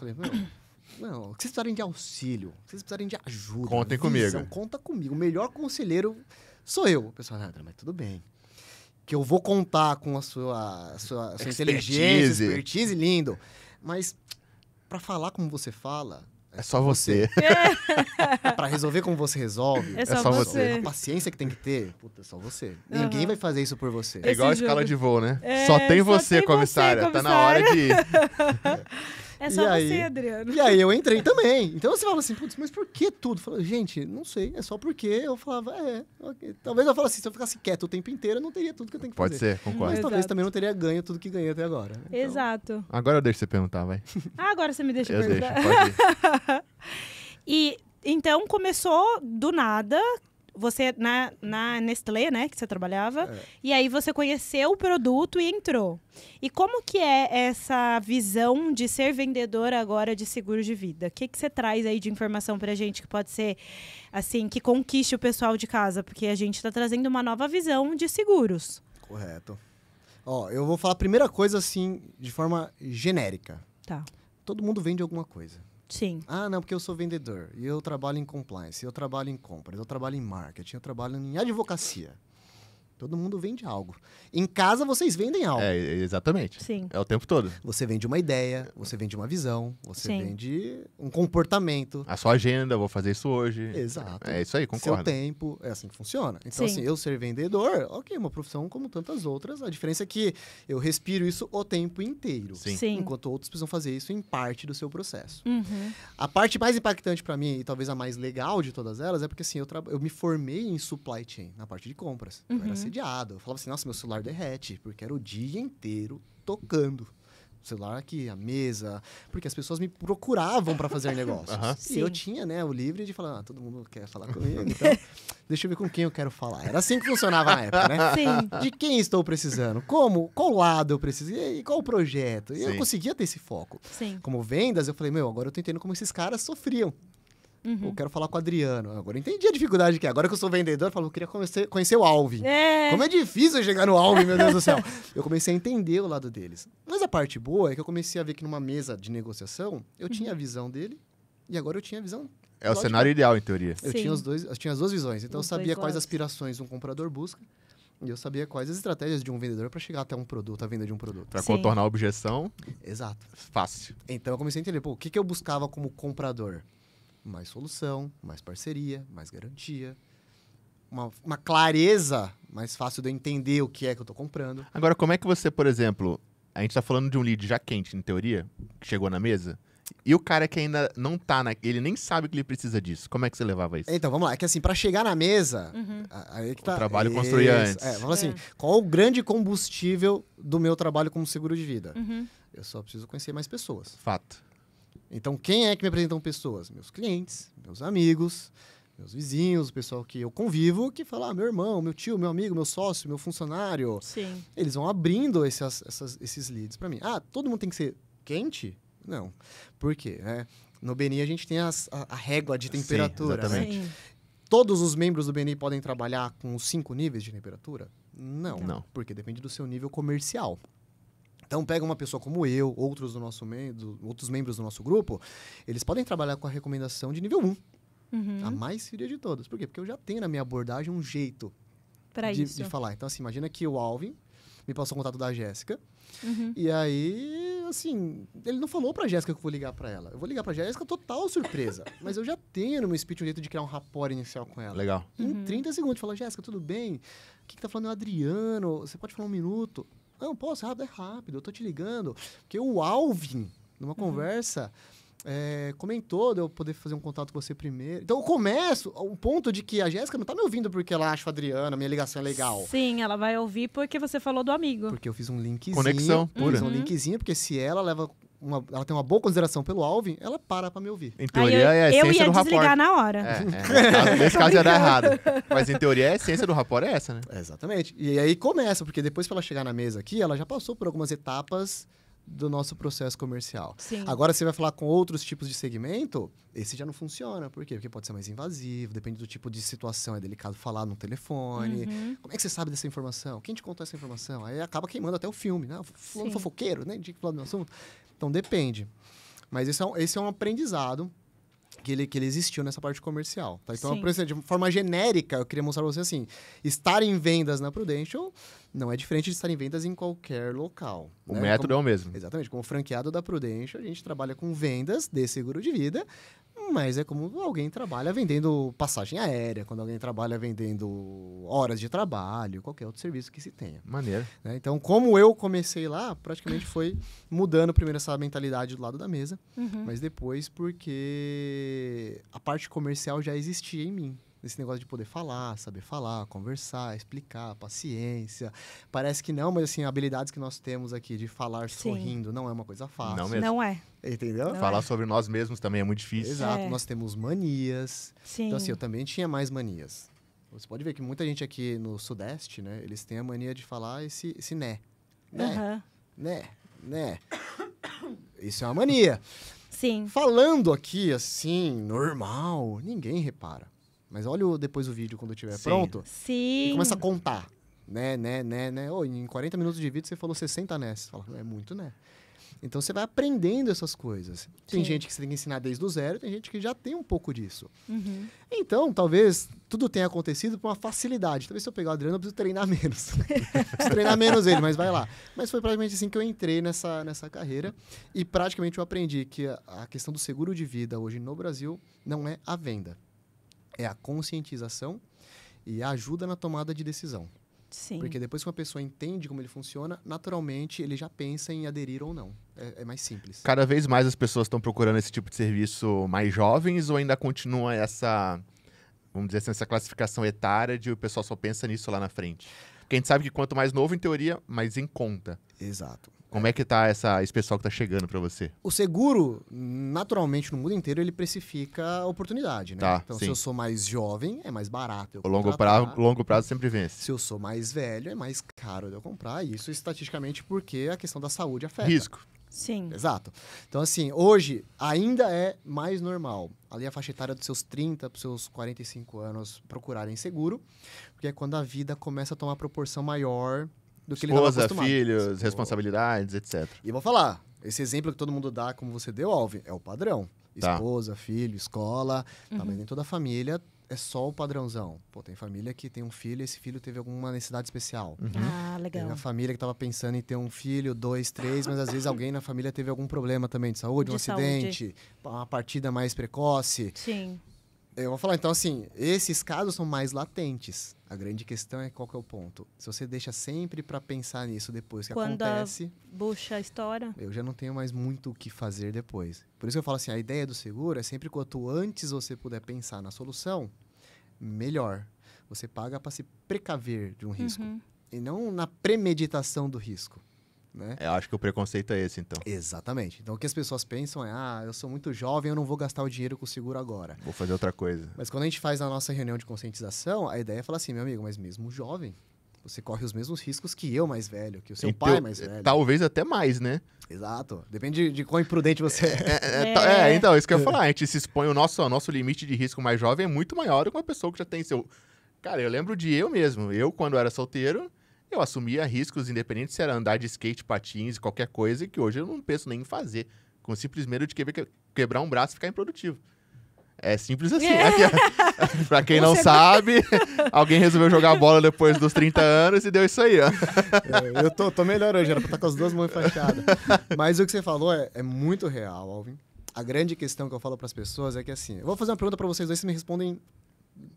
Não, o que vocês precisarem de auxílio, o que vocês precisarem de ajuda. Contem comigo. Conta comigo. O melhor conselheiro sou eu. O pessoal, mas tudo bem. Que eu vou contar com a sua inteligência, expertise, lindo. Mas, pra falar como você fala... É só você. Pra resolver como você resolve... É só você. A paciência que tem que ter... Puta, é só você. Ninguém vai fazer isso por você. É igual a escala de voo, né? Só tem só você, tem comissária. você, Tá na hora de ir. É só você, Adriano. E aí eu entrei também. Então você fala assim, putz, mas por que tudo? Eu falo, gente, não sei, é só porque eu falava, ok. Talvez eu falasse, se eu ficasse quieto o tempo inteiro, eu não teria tudo que eu tenho que Pode fazer. ser, concordo. Mas talvez Exato. também não teria ganho tudo que ganhei até agora. Então, Exato. Agora eu deixo você perguntar, vai. Agora você me deixa Eu deixo, perguntar. pode ir. E então começou do nada, você na Nestlé, né, que você trabalhava, e aí você conheceu o produto e entrou. E como que é essa visão de ser vendedor agora de seguro de vida? O que você traz aí de informação pra gente que pode ser, assim, que conquiste o pessoal de casa? Porque a gente tá trazendo uma nova visão de seguros. Correto. Ó, eu vou falar a primeira coisa, assim, de forma genérica. Tá. Todo mundo vende alguma coisa. Sim. Ah, não, porque eu sou vendedor. E eu trabalho em compliance, eu trabalho em compras, eu trabalho em marketing, eu trabalho em advocacia. Todo mundo vende algo. Em casa, vocês vendem algo. Exatamente. Sim. É o tempo todo. Você vende uma ideia, você vende uma visão, você Sim. vende um comportamento. A sua agenda, vou fazer isso hoje. Exato. É isso aí, Seu concordo. tempo, é assim que funciona. Então, Sim. assim, eu ser vendedor, ok, uma profissão como tantas outras. A diferença é que eu respiro isso o tempo inteiro. Sim. Sim. Enquanto outros precisam fazer isso em parte do seu processo. Uhum. A parte mais impactante pra mim, e talvez a mais legal de todas elas, é porque assim, eu me formei em supply chain, na parte de compras. Eu era assediado. Eu falava assim, nossa, meu celular derrete, porque era o dia inteiro tocando. O celular aqui, a mesa, porque as pessoas me procuravam pra fazer negócios. Aham. E eu Sim. tinha, né, o livre de falar, todo mundo quer falar comigo, então deixa eu ver com quem eu quero falar. Era assim que funcionava na época, né? Sim. De quem estou precisando? Como? Qual lado eu preciso? E qual o projeto? E eu Sim. conseguia ter esse foco. Sim. Como vendas, eu falei, agora eu tô entendendo como esses caras sofriam. Uhum. Eu quero falar com o Adriano. Agora eu entendi a dificuldade que é. Agora que eu sou vendedor, eu falo, eu queria conhecer o Alvin. É. Como é difícil chegar no Alvin, meu Deus do céu. Eu comecei a entender o lado deles. Mas a parte boa é que eu comecei a ver que numa mesa de negociação, eu tinha a visão dele e agora eu tinha a visão. É o cenário ideal, em teoria. Eu Sim. tinha eu tinha as duas visões. Então Os eu sabia dois quais lados. aspirações um comprador busca e eu sabia quais as estratégias de um vendedor para chegar até um produto, a venda de um produto. Pra Sim. contornar a objeção, Exato. fácil. Então eu comecei a entender, o que eu buscava como comprador? Mais solução, mais parceria, mais garantia, uma clareza mais fácil de eu entender o que é que eu tô comprando. Agora, como é que você, por exemplo, a gente tá falando de um lead já quente, em teoria, que chegou na mesa, e o cara que ainda não tá ele nem sabe que ele precisa disso. Como é que você levava isso? Então, vamos lá. É que assim, para chegar na mesa, aí que tá. O trabalho construía Isso. antes. Vamos assim, qual o grande combustível do meu trabalho como seguro de vida? Uhum. Eu só preciso conhecer mais pessoas. Fato. Então, quem é que me apresentam pessoas? Meus clientes, meus amigos, meus vizinhos, o pessoal que eu convivo, que fala, meu irmão, meu tio, meu amigo, meu sócio, meu funcionário. Sim. Eles vão abrindo esses leads para mim. Ah, todo mundo tem que ser quente? Não. Por quê? Né? No BNI a gente tem a régua de temperatura. Sim, exatamente. Sim. Todos os membros do BNI podem trabalhar com os 5 níveis de temperatura? Não. Não. Porque depende do seu nível comercial. Então, pega uma pessoa como eu, outros outros membros do nosso grupo, eles podem trabalhar com a recomendação de nível 1. Uhum. A mais fria de todas. Por quê? Porque eu já tenho na minha abordagem um jeito Pra isso. de falar. Então, assim, imagina que o Alvin me passou o contato da Jéssica. Uhum. E aí, assim, ele não falou pra Jéssica que eu vou ligar pra ela. Eu vou ligar pra Jéssica, total surpresa. Mas eu já tenho no meu speech um jeito de criar um rapport inicial com ela. Legal. Em 30 segundos, fala, Jéssica, tudo bem? O que tá falando é o Adriano? Você pode falar um minuto? Não, posso, é rápido, eu tô te ligando. Porque o Alvin, numa conversa, comentou de eu poder fazer um contato com você primeiro. Então eu começo ao ponto de que a Jéssica não tá me ouvindo porque ela acha o Adriano, a minha ligação é legal. Sim, ela vai ouvir porque você falou do amigo. Porque eu fiz um linkzinho. Conexão Eu pura. fiz um linkzinho, porque se ela ela tem uma boa consideração pelo Alvin, ela para pra me ouvir. Em Aí teoria, é a eu essência ia do desligar rapport. na hora. Nesse caso ia dar errado. Mas em teoria, a essência do rapport é essa, né? Exatamente. E aí começa, porque depois pra ela chegar na mesa aqui, ela já passou por algumas etapas do nosso processo comercial. Sim. Agora, você vai falar com outros tipos de segmento, esse já não funciona. Por quê? Porque pode ser mais invasivo, depende do tipo de situação, é delicado falar no telefone. Uhum. Como é que você sabe dessa informação? Quem te contou essa informação? Aí acaba queimando até o filme, né? Fulano Sim. fofoqueiro, né? De falar do assunto. Então, depende. Mas esse é um aprendizado que ele existiu nessa parte comercial. Tá? Então, Sim. por exemplo, de forma genérica, eu queria mostrar pra você assim, estar em vendas na Prudential não é diferente de estar em vendas em qualquer local. O né? método é o mesmo. Exatamente. Como franqueado da Prudential, a gente trabalha com vendas de seguro de vida, mas é como alguém trabalha vendendo passagem aérea, quando alguém trabalha vendendo horas de trabalho, qualquer outro serviço que se tenha. Maneiro. Né? Então, como eu comecei lá, praticamente foi mudando primeiro essa mentalidade do lado da mesa, mas depois porque a parte comercial já existia em mim. Esse negócio de poder falar, saber falar, conversar, explicar, paciência. Parece que não, mas assim, habilidades que nós temos aqui de falar Sim. sorrindo não é uma coisa fácil. Não mesmo. Não é. Entendeu? Não Falar sobre nós mesmos também é muito difícil. Exato. É. Nós temos manias. Sim. Então, assim, eu também tinha mais manias. Você pode ver que muita gente aqui no Sudeste, né? Eles têm a mania de falar esse né. Né, Aham. né. Isso é uma mania. Sim. Falando aqui, assim, normal, ninguém repara. Mas olha depois o vídeo quando estiver Sim. pronto. Sim. E começa a contar. Né. Ô, em 40 minutos de vídeo você falou 60 né. Você fala, é muito né. Então você vai aprendendo essas coisas. Tem Sim. gente que você tem que ensinar desde o zero, tem gente que já tem um pouco disso. Uhum. Então, talvez tudo tenha acontecido por uma facilidade. Talvez se eu pegar o Adriano, eu preciso treinar menos. Preciso treinar menos ele, mas vai lá. Mas foi praticamente assim que eu entrei nessa carreira. E praticamente eu aprendi que a questão do seguro de vida hoje no Brasil não é a venda. É a conscientização e a ajuda na tomada de decisão. Sim. Porque depois que uma pessoa entende como ele funciona, naturalmente ele já pensa em aderir ou não. É mais simples. Cada vez mais as pessoas estão procurando esse tipo de serviço mais jovens ou ainda continua essa, vamos dizer assim, essa classificação etária de o pessoal só pensa nisso lá na frente? Porque a gente sabe que quanto mais novo, em teoria, mais em conta. Exato. Como é que tá esse pessoal que tá chegando para você? O seguro, naturalmente, no mundo inteiro, ele precifica a oportunidade, né? Tá, então, sim. se eu sou mais jovem, é mais barato eu O longo contratar. prazo sempre vence. Se eu sou mais velho, é mais caro de eu comprar. Isso estatisticamente porque a questão da saúde afeta. Risco. Sim. Exato. Então, assim, hoje ainda é mais normal ali a faixa etária dos seus 30 para os seus 45 anos procurarem seguro, porque é quando a vida começa a tomar proporção maior do que ele estava Esposa, acostumado. filhos, responsabilidades, etc. E vou falar, esse exemplo que todo mundo dá, como você deu, Alvin, é o padrão. Tá. Esposa, filho, escola, tá, mas nem toda família é só o padrãozão. Pô, tem família que tem um filho e esse filho teve alguma necessidade especial. Ah, Tem legal. a família que estava pensando em ter um filho, 2, 3, mas às vezes alguém na família teve algum problema também de saúde, um De saúde. acidente, uma partida mais precoce. Sim. Eu vou falar, então, assim, esses casos são mais latentes. A grande questão é qual que é o ponto. Se você deixa sempre para pensar nisso depois que Quando acontece, Bucha a história. eu já não tenho mais muito o que fazer depois. Por isso que eu falo assim, a ideia do seguro é sempre quanto antes você puder pensar na solução, melhor. Você paga para se precaver de um risco. Uhum. E não na premeditação do risco. Né? Eu acho que o preconceito é esse, então. Exatamente. Então, o que as pessoas pensam é, eu sou muito jovem, eu não vou gastar o dinheiro com o seguro agora. Vou fazer outra coisa. Mas quando a gente faz a nossa reunião de conscientização, a ideia é falar assim, meu amigo, mas mesmo jovem, você corre os mesmos riscos que eu mais velho, que o seu Então, pai mais velho. Talvez até mais, né? Exato. Depende de quão imprudente você é. Então, isso que eu ia falar. A gente se expõe, o nosso limite de risco mais jovem é muito maior do que uma pessoa que já tem seu... Cara, eu lembro de eu mesmo. Eu, quando era solteiro, eu assumia riscos, independente se era andar de skate, patins, qualquer coisa, que hoje eu não penso nem em fazer. Com o simples medo de quebrar um braço e ficar improdutivo. É simples assim. Pra quem não sabe, alguém resolveu jogar bola depois dos 30 anos e deu isso aí, ó. Eu tô melhor hoje, era pra estar com as duas mãos fechadas. Mas o que você falou é muito real, Alvin. A grande questão que eu falo pras pessoas é que assim, eu vou fazer uma pergunta pra vocês dois, vocês me respondem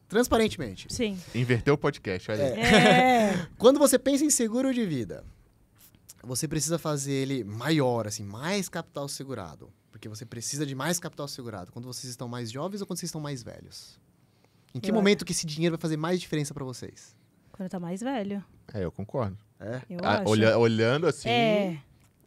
transparentemente. Sim. Inverteu o podcast, olha aí. Quando você pensa em seguro de vida, você precisa fazer ele maior, assim, mais capital segurado. Porque você precisa de mais capital segurado quando vocês estão mais jovens ou quando vocês estão mais velhos? Em que Eu momento que esse dinheiro vai fazer mais diferença pra vocês? Quando tá mais velho. Eu concordo. Eu Ah, acho. olhando assim,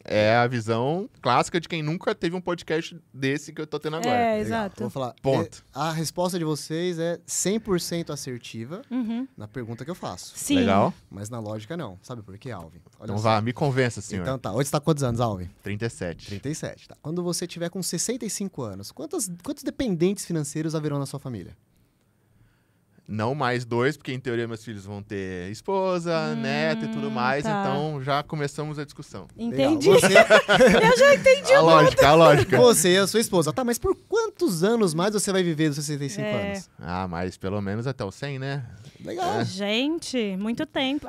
é a visão clássica de quem nunca teve um podcast desse que eu tô tendo agora. É, Legal. exato. Vou falar. Ponto. A resposta de vocês é 100% assertiva Uhum. na pergunta que eu faço. Sim. Legal? Mas na lógica não. Sabe por quê, Alvin? Olha Então só. vá, me convença, senhor. Então tá. Hoje você tá com quantos anos, Alvin? 37. 37, tá. Quando você tiver com 65 anos, quantos dependentes financeiros haverão na sua família? Não mais 2, porque em teoria meus filhos vão ter esposa, neto e tudo mais. tá. Então já começamos a discussão. Entendi. Legal. Eu já entendi. A lógica. Você e a sua esposa. Tá, mas por quantos anos mais você vai viver dos 65 anos? Ah, mas pelo menos até os 100, né? Legal. Gente, muito tempo.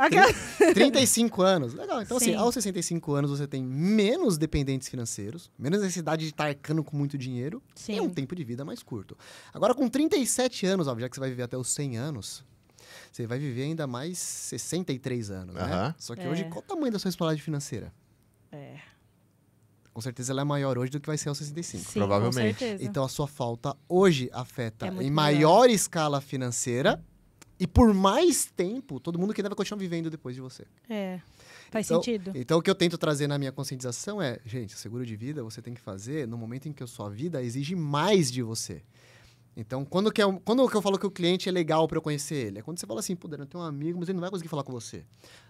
35 anos. Legal. Então, assim, Sim. aos 65 anos você tem menos dependentes financeiros, menos necessidade de estar arcando com muito dinheiro Sim. e um tempo de vida mais curto. Agora, com 37 anos, ó, já que você vai viver até os 100 anos, você vai viver ainda mais 63 anos, né? Aham. Só que hoje, qual o tamanho da sua responsabilidade financeira? Com certeza ela é maior hoje do que vai ser aos 65. Sim, Provavelmente. Com certeza. Então, a sua falta hoje afeta É muito em maior escala financeira e por mais tempo, todo mundo que ainda vai continuar vivendo depois de você. Faz Então- sentido. Então, o que eu tento trazer na minha conscientização é, gente, seguro de vida você tem que fazer no momento em que a sua vida exige mais de você. Então, quando que eu falo que o cliente é legal pra eu conhecer ele? É quando você fala assim, pô, eu tenho um amigo, mas ele não vai conseguir falar com você.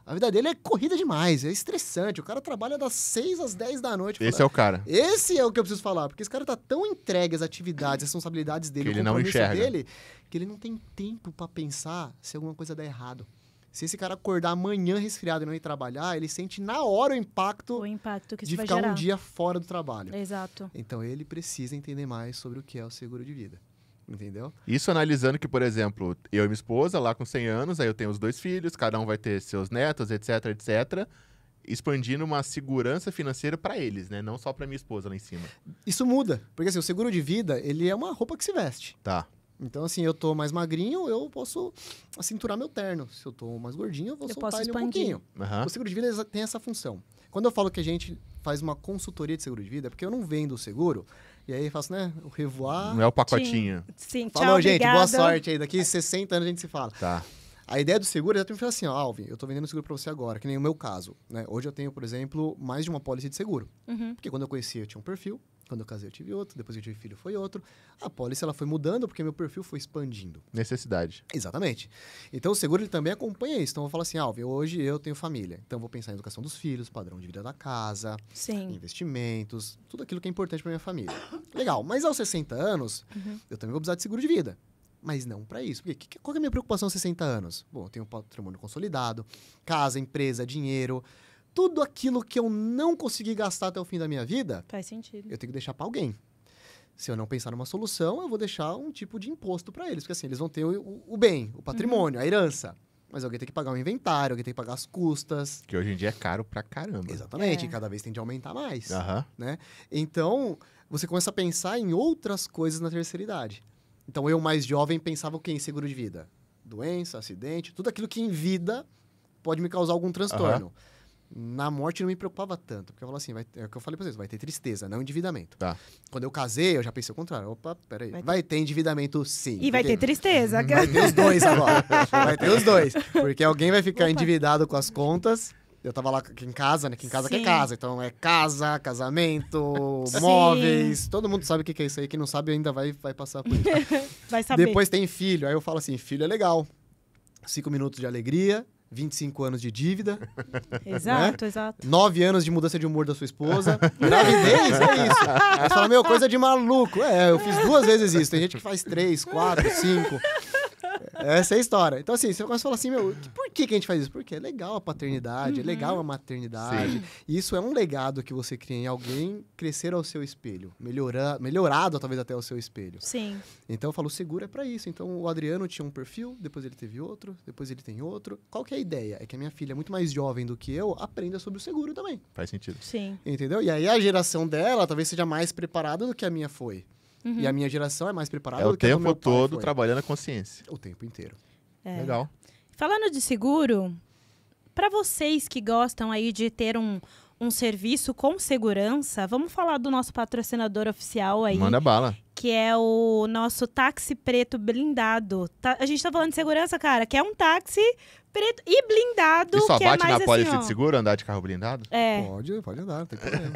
A vida dele é corrida demais, é estressante. O cara trabalha das 6 às 10 da noite. Esse é o cara. Esse é o que eu preciso falar, porque esse cara tá tão entregue às atividades, às responsabilidades dele, Que o ele não compromisso enxerga. dele, que ele não tem tempo pra pensar se alguma coisa der errado. Se esse cara acordar amanhã resfriado e não ir trabalhar, ele sente na hora o impacto que isso de vai ficar gerar. um dia fora do trabalho. Exato. Então ele precisa entender mais sobre o que é o seguro de vida. Entendeu? Isso analisando que, por exemplo, eu e minha esposa, lá com 100 anos, aí eu tenho os 2 filhos, cada um vai ter seus netos, etc, etc, expandindo uma segurança financeira para eles, né? Não só para minha esposa lá em cima. Isso muda, porque assim, o seguro de vida, ele é uma roupa que se veste. Tá. Então, assim, eu tô mais magrinho, eu posso cinturar meu terno. Se eu tô mais gordinho, eu vou Eu soltar posso ele um expandir. pouquinho. Aham. O seguro de vida tem essa função. Quando eu falo que a gente faz uma consultoria de seguro de vida, é porque eu não vendo o seguro, e aí eu faço, né, o revoar. Não é o pacotinho. Sim, tchau, Falou, gente, boa obrigada. sorte aí. Daqui 60 anos a gente se fala. Tá. A ideia do seguro é exatamente falar assim, ó, Alvin, eu tô vendendo seguro pra você agora, que nem o meu caso, né? Hoje eu tenho, por exemplo, mais de uma pólice de seguro. Uhum. Porque quando eu conheci, eu tinha um perfil. Quando eu casei, eu tive outro. Depois que eu tive filho, foi outro. A pólice, ela foi mudando porque meu perfil foi expandindo. Necessidade. Exatamente. Então, o seguro, ele também acompanha isso. Então, eu falo assim, Alvin, hoje eu tenho família. Então, eu vou pensar em educação dos filhos, padrão de vida da casa, Sim. investimentos, tudo aquilo que é importante pra minha família. Legal. Mas aos 60 anos, eu também vou precisar de seguro de vida. Mas não para isso. Porque qual que é a minha preocupação aos 60 anos? Bom, eu tenho um patrimônio consolidado, casa, empresa, dinheiro. Tudo aquilo que eu não consegui gastar até o fim da minha vida, Faz sentido. eu tenho que deixar para alguém. Se eu não pensar numa solução, eu vou deixar um tipo de imposto para eles. Porque assim, eles vão ter o bem, o patrimônio, a herança. Mas alguém tem que pagar o inventário, alguém tem que pagar as custas. Que hoje em dia é caro pra caramba. Exatamente, É. e cada vez tende a aumentar mais. Aham. Né? Então, você começa a pensar em outras coisas na terceira idade. Então, eu mais jovem pensava o quê em seguro de vida? Doença, acidente, tudo aquilo que em vida pode me causar algum transtorno. Na morte não me preocupava tanto, porque eu falo assim, é o que eu falei pra vocês, vai ter tristeza, não endividamento. Tá. Quando eu casei, eu já pensei o contrário. Opa, peraí, Vai ter- vai ter endividamento sim. E vai ter porque tristeza. vai ter os dois agora. Vai ter os dois. Porque alguém vai ficar Opa. endividado com as contas. Eu tava lá aqui em casa, né? Que em casa que é Sim. casa. Então é casa, casamento, Sim. móveis. Todo mundo sabe o que é isso aí. Quem não sabe ainda vai passar por isso. Vai saber. Depois tem filho. Aí eu falo assim, filho é legal. 5 minutos de alegria, 25 anos de dívida, Exato, exato. 9 anos de mudança de humor da sua esposa. Gravidez, é isso. Aí você fala, meu, coisa de maluco. É, eu fiz 2 vezes isso. Tem gente que faz 3, 4, 5. Essa é a história. Então, assim, você começa a falar assim, meu, por que a gente faz isso? Porque é legal a paternidade, é legal a maternidade. Sim. E isso é um legado que você cria em alguém crescer ao seu espelho. Melhorado, talvez, até ao seu espelho. Sim. Então, eu falo, o seguro é pra isso. Então, o Adriano tinha um perfil, depois ele teve outro, depois ele tem outro. Qual que é a ideia? É que a minha filha, muito mais jovem do que eu, aprenda sobre o seguro também. Faz sentido. Sim. Entendeu? E aí, a geração dela talvez seja mais preparada do que a minha foi. E a minha geração é mais preparada É o do que a do tempo meu pai todo foi. trabalhando a consciência. O tempo inteiro. É. Legal. Falando de seguro, para vocês que gostam aí de ter um serviço com segurança, vamos falar do nosso patrocinador oficial aí, Manda bala. que é o nosso táxi preto blindado. A gente tá falando de segurança, cara, que é um táxi preto e blindado, E só que é bate mais na assim, pólice ó. de seguro andar de carro blindado? É. Pode andar, não tem problema.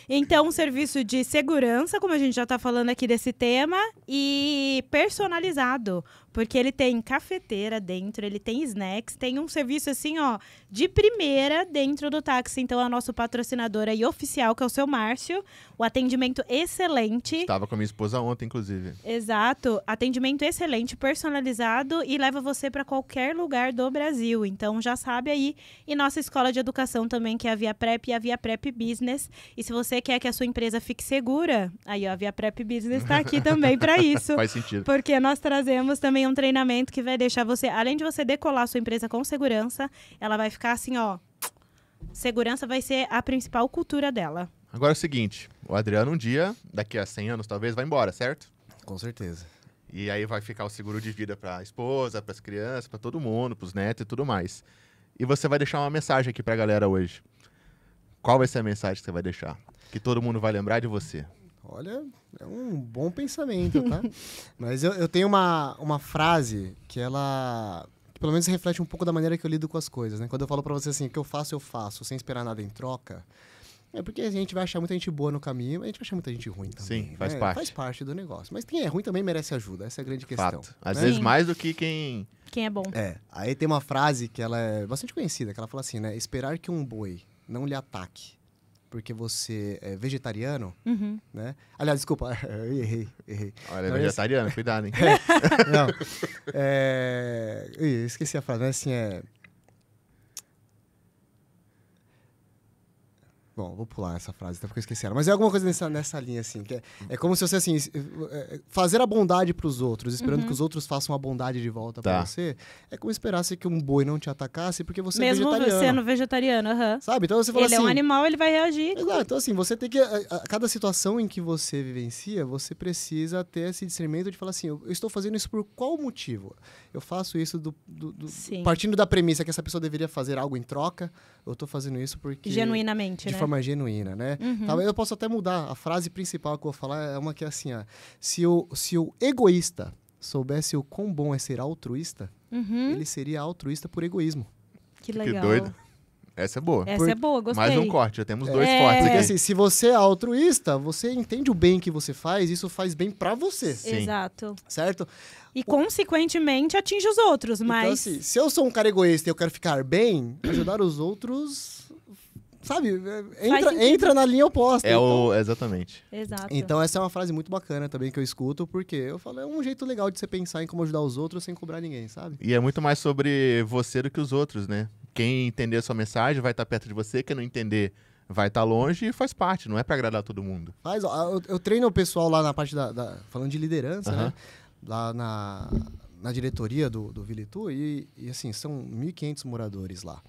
Então, um serviço de segurança, como a gente já está falando aqui desse tema, e personalizado, porque ele tem cafeteira dentro, ele tem snacks, tem um serviço assim, ó, de primeira dentro do táxi. Então, é o nosso patrocinador aí oficial, que é o seu Márcio. O atendimento excelente. Estava com a minha esposa ontem, inclusive. Exato, atendimento excelente, personalizado e leva você para qualquer lugar do Brasil. Então já sabe aí. E nossa escola de educação também, que é a Via Prep e a Via Prep Business. E se você quer que a sua empresa fique segura, aí ó, a Via Prep Business está aqui também para isso. Faz sentido. Porque nós trazemos também um treinamento que vai deixar você, além de você decolar a sua empresa com segurança, ela vai ficar assim, ó. Segurança vai ser a principal cultura dela. Agora é o seguinte, o Adriano um dia, daqui a 100 anos talvez, vai embora, certo? Com certeza. E aí vai ficar o seguro de vida para a esposa, para as crianças, para todo mundo, para os netos e tudo mais. E você vai deixar uma mensagem aqui para a galera hoje. Qual vai ser a mensagem que você vai deixar? Que todo mundo vai lembrar de você. Olha, é um bom pensamento, tá? Mas eu tenho uma frase que ela, pelo menos, reflete um pouco da maneira que eu lido com as coisas, né? Quando eu falo pra você assim, o que eu faço, sem esperar nada em troca, é porque a gente vai achar muita gente boa no caminho, mas a gente vai achar muita gente ruim também. Sim, faz né? parte. Faz parte do negócio. Mas quem é ruim também merece ajuda, essa é a grande questão. Fato. Às né? vezes Sim. mais do que quem... Quem é bom? É, aí tem uma frase que ela é bastante conhecida, que ela fala assim, né? Esperar que um boi não lhe ataque porque você é vegetariano, Uhum. né? Aliás, desculpa, eu errei. Olha, é Não, vegetariano, cuidado, hein? Não. Ih, esqueci a frase, mas assim, Bom, vou pular essa frase, até porque eu esqueci ela. Mas é alguma coisa nessa linha, assim. Que é como se você, assim, fazer a bondade pros outros, esperando que os outros façam a bondade de volta pra você, é como esperasse que um boi não te atacasse porque você é Mesmo vegetariano. sendo vegetariano, aham. Sabe? Então você fala Ele assim... é um animal, ele vai reagir. Exato. Então, assim, você tem que... A cada situação em que você vivencia, você precisa ter esse discernimento de falar assim, eu estou fazendo isso por qual motivo? Eu faço isso Sim. partindo da premissa que essa pessoa deveria fazer algo em troca, eu estou fazendo isso porque... Genuinamente, de né? forma genuína, né? Uhum. Talvez eu possa até mudar. A frase principal que eu vou falar é uma que é assim, ó. Se o egoísta soubesse o quão bom é ser altruísta, Uhum. ele seria altruísta por egoísmo. Que Que legal. doido. Essa é boa. Essa é boa, gostei. Mais um corte, já temos dois É. cortes Porque aqui. assim, se você é altruísta, você entende o bem que você faz, isso faz bem pra você, Sim. Exato. certo? E, consequentemente, atinge os outros, Então mas... assim, se eu sou um cara egoísta e eu quero ficar bem, ajudar os outros, sabe? sentido. Entra na linha oposta. Exatamente. Exato. Então essa é uma frase muito bacana também que eu escuto, porque eu falo, é um jeito legal de você pensar em como ajudar os outros sem cobrar ninguém, sabe? E é muito mais sobre você do que os outros, né? Quem entender a sua mensagem vai estar perto de você, quem não entender vai estar longe e faz parte, não é pra agradar todo mundo. Faz, ó, eu treino o pessoal lá na parte falando de liderança, Aham. né? Lá na diretoria do Vilitu, e assim, são 1.500 moradores lá.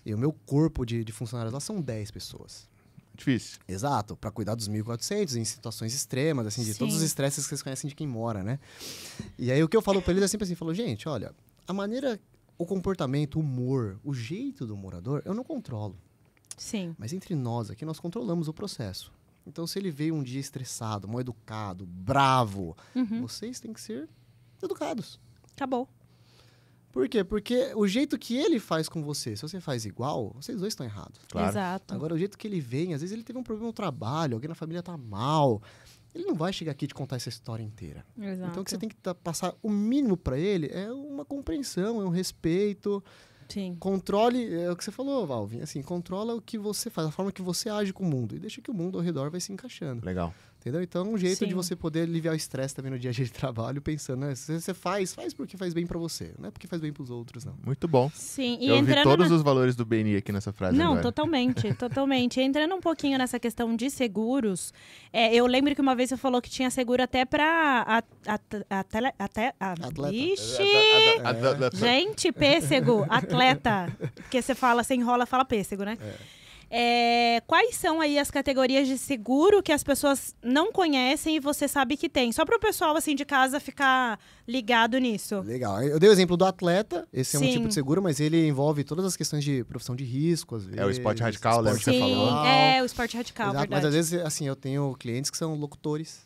E o meu corpo de funcionários lá são 10 pessoas. Difícil. Exato, para cuidar dos 1.400 em situações extremas, assim, de Sim. todos os estresses que vocês conhecem de quem mora, né? E aí o que eu falo para eles é sempre assim, gente, olha, a maneira, o comportamento, o humor, o jeito do morador, eu não controlo. Sim. Mas entre nós aqui, nós controlamos o processo. Então, se ele veio um dia estressado, mal educado, bravo, vocês têm que ser educados. Acabou. Por quê? Porque o jeito que ele faz com você, se você faz igual, vocês dois estão errados. Claro. Exato. Agora, o jeito que ele vem, às vezes ele teve um problema no trabalho, alguém na família tá mal, ele não vai chegar aqui e te contar essa história inteira. Exato. Então, o que você tem que passar o mínimo para ele é uma compreensão, é um respeito. Sim. Controle, é o que você falou, Valvin, assim, controla o que você faz, a forma que você age com o mundo e deixa que o mundo ao redor vai se encaixando, Legal. entendeu? Então, é um jeito Sim. de você poder aliviar o estresse também no dia a dia de trabalho, pensando, né, se você faz porque faz bem pra você, não é porque faz bem pros outros, não. Muito bom. Sim. E Eu vi entrando todos os valores do BNI aqui nessa frase Não, agora. totalmente, totalmente. Entrando um pouquinho nessa questão de seguros, eu lembro que uma vez você falou que tinha seguro até pra... Atleta. Ixi! É. Gente, pêssego, atleta. Porque você fala, você enrola, fala pêssego, né? Quais são aí as categorias de seguro que as pessoas não conhecem e você sabe que tem? Só para o pessoal assim de casa ficar ligado nisso. Legal. Eu dei o exemplo do atleta, esse é um Sim. tipo de seguro, mas ele envolve todas as questões de profissão de risco, às vezes. É o esporte radical, lembra que você Sim, falou? o esporte radical, Exato, verdade. mas às vezes, assim, eu tenho clientes que são locutores.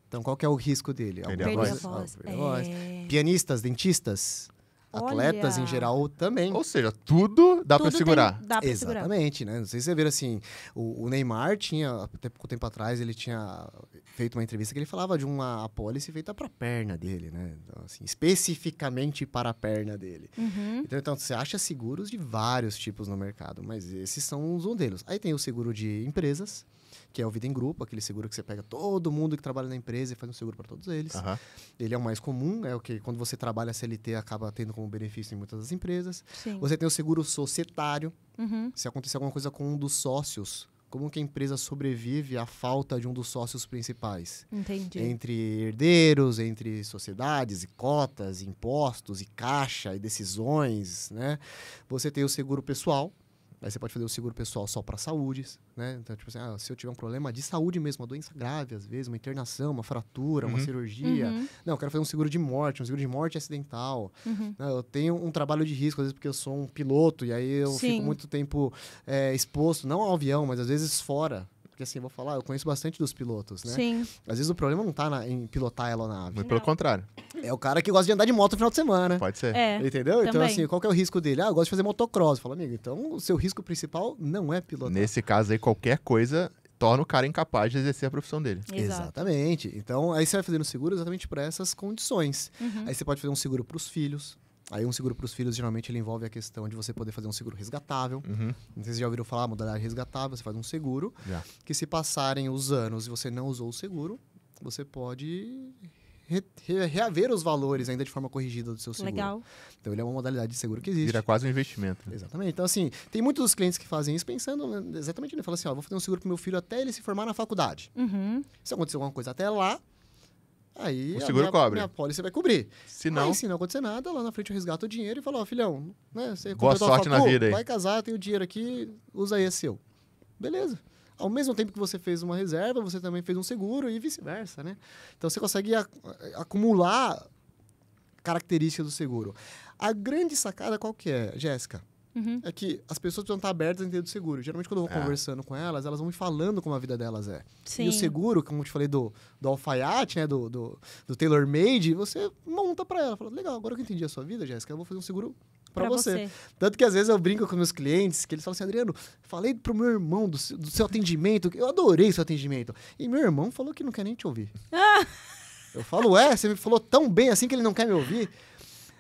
Então, qual que é o risco dele? Perder a Perder a voz. voz. Perder a voz. Pianistas, dentistas, atletas Olha. em geral também. Ou seja, tudo dá pra Tudo segurar. Dá pra segurar. Exatamente, né? Não sei se você viram assim, o Neymar tinha, até pouco tempo atrás, ele tinha feito uma entrevista que ele falava de uma apólice feita para a perna dele, né? Então, assim, especificamente para a perna dele. Uhum. Então, você acha seguros de vários tipos no mercado, mas esses são os modelos. Aí tem o seguro de empresas, que é o Vida em Grupo, aquele seguro que você pega todo mundo que trabalha na empresa e faz um seguro para todos eles. Aham. Ele é o mais comum, é o que quando você trabalha CLT acaba tendo como benefício em muitas das empresas. Sim. Você tem o seguro societário, Uhum. se acontecer alguma coisa com um dos sócios, como que a empresa sobrevive à falta de um dos sócios principais? Entendi. Entre herdeiros, entre sociedades e cotas, impostos e caixa e decisões, né? Você tem o seguro pessoal. Aí você pode fazer o seguro pessoal só para saúde, né? Então, tipo assim, se eu tiver um problema de saúde mesmo, uma doença grave, às vezes, uma internação, uma fratura, uma cirurgia. Uhum. Não, eu quero fazer um seguro de morte acidental. Uhum. Não, eu tenho um trabalho de risco, às vezes, porque eu sou um piloto, e aí eu Sim. fico muito tempo exposto, não ao avião, mas às vezes fora. Porque assim, vou falar, eu conheço bastante dos pilotos, né? Sim. Às vezes o problema não tá em pilotar a aeronave. Muito pelo contrário. É o cara que gosta de andar de moto no final de semana. Pode ser. Entendeu? Então, também. assim, qual que é o risco dele? Eu gosto de fazer motocross. Fala, amigo, então o seu risco principal não é pilotar. Nesse caso aí, qualquer coisa torna o cara incapaz de exercer a profissão dele. Exato. Exatamente. Então, aí você vai fazendo seguro exatamente por essas condições. Uhum. Aí você pode fazer um seguro para os filhos. Aí um seguro para os filhos, geralmente, ele envolve a questão de você poder fazer um seguro resgatável. Uhum. Não sei se vocês já ouviram falar, modalidade resgatável, você faz um seguro, Já. que se passarem os anos e você não usou o seguro, você pode reaver os valores ainda de forma corrigida do seu seguro. Legal. Então, ele é uma modalidade de seguro que existe. Vira quase um investimento. Exatamente. Então, assim, tem muitos clientes que fazem isso pensando exatamente nisso. Falam assim, ó, vou fazer um seguro pro meu filho até ele se formar na faculdade. Uhum. Se acontecer alguma coisa até lá, aí O seguro cobre. minha pólice vai cobrir. Se não, Aí, se não acontecer nada, lá na frente eu resgato o dinheiro e falo, ó, filhão, né, você Boa completou a sorte na facu, vida aí. vai casar, tem o dinheiro aqui, usa aí, é seu. Beleza. Ao mesmo tempo que você fez uma reserva, você também fez um seguro e vice-versa, né? Então, você consegue acumular características do seguro. A grande sacada qual que é, Jéssica? Uhum. É que as pessoas precisam estar abertas a entender do seguro. Geralmente, quando eu vou conversando com elas vão me falando como a vida delas é. Sim. E o seguro, como eu te falei do alfaiate, né, do tailor-made, você monta pra ela. Fala, legal, agora que eu entendi a sua vida, Jéssica, eu vou fazer um seguro pra você. Tanto que às vezes eu brinco com meus clientes, que eles falam assim, Adriano, falei pro meu irmão do seu atendimento, eu adorei seu atendimento. E meu irmão falou que não quer nem te ouvir. Eu falo, você me falou tão bem assim que ele não quer me ouvir.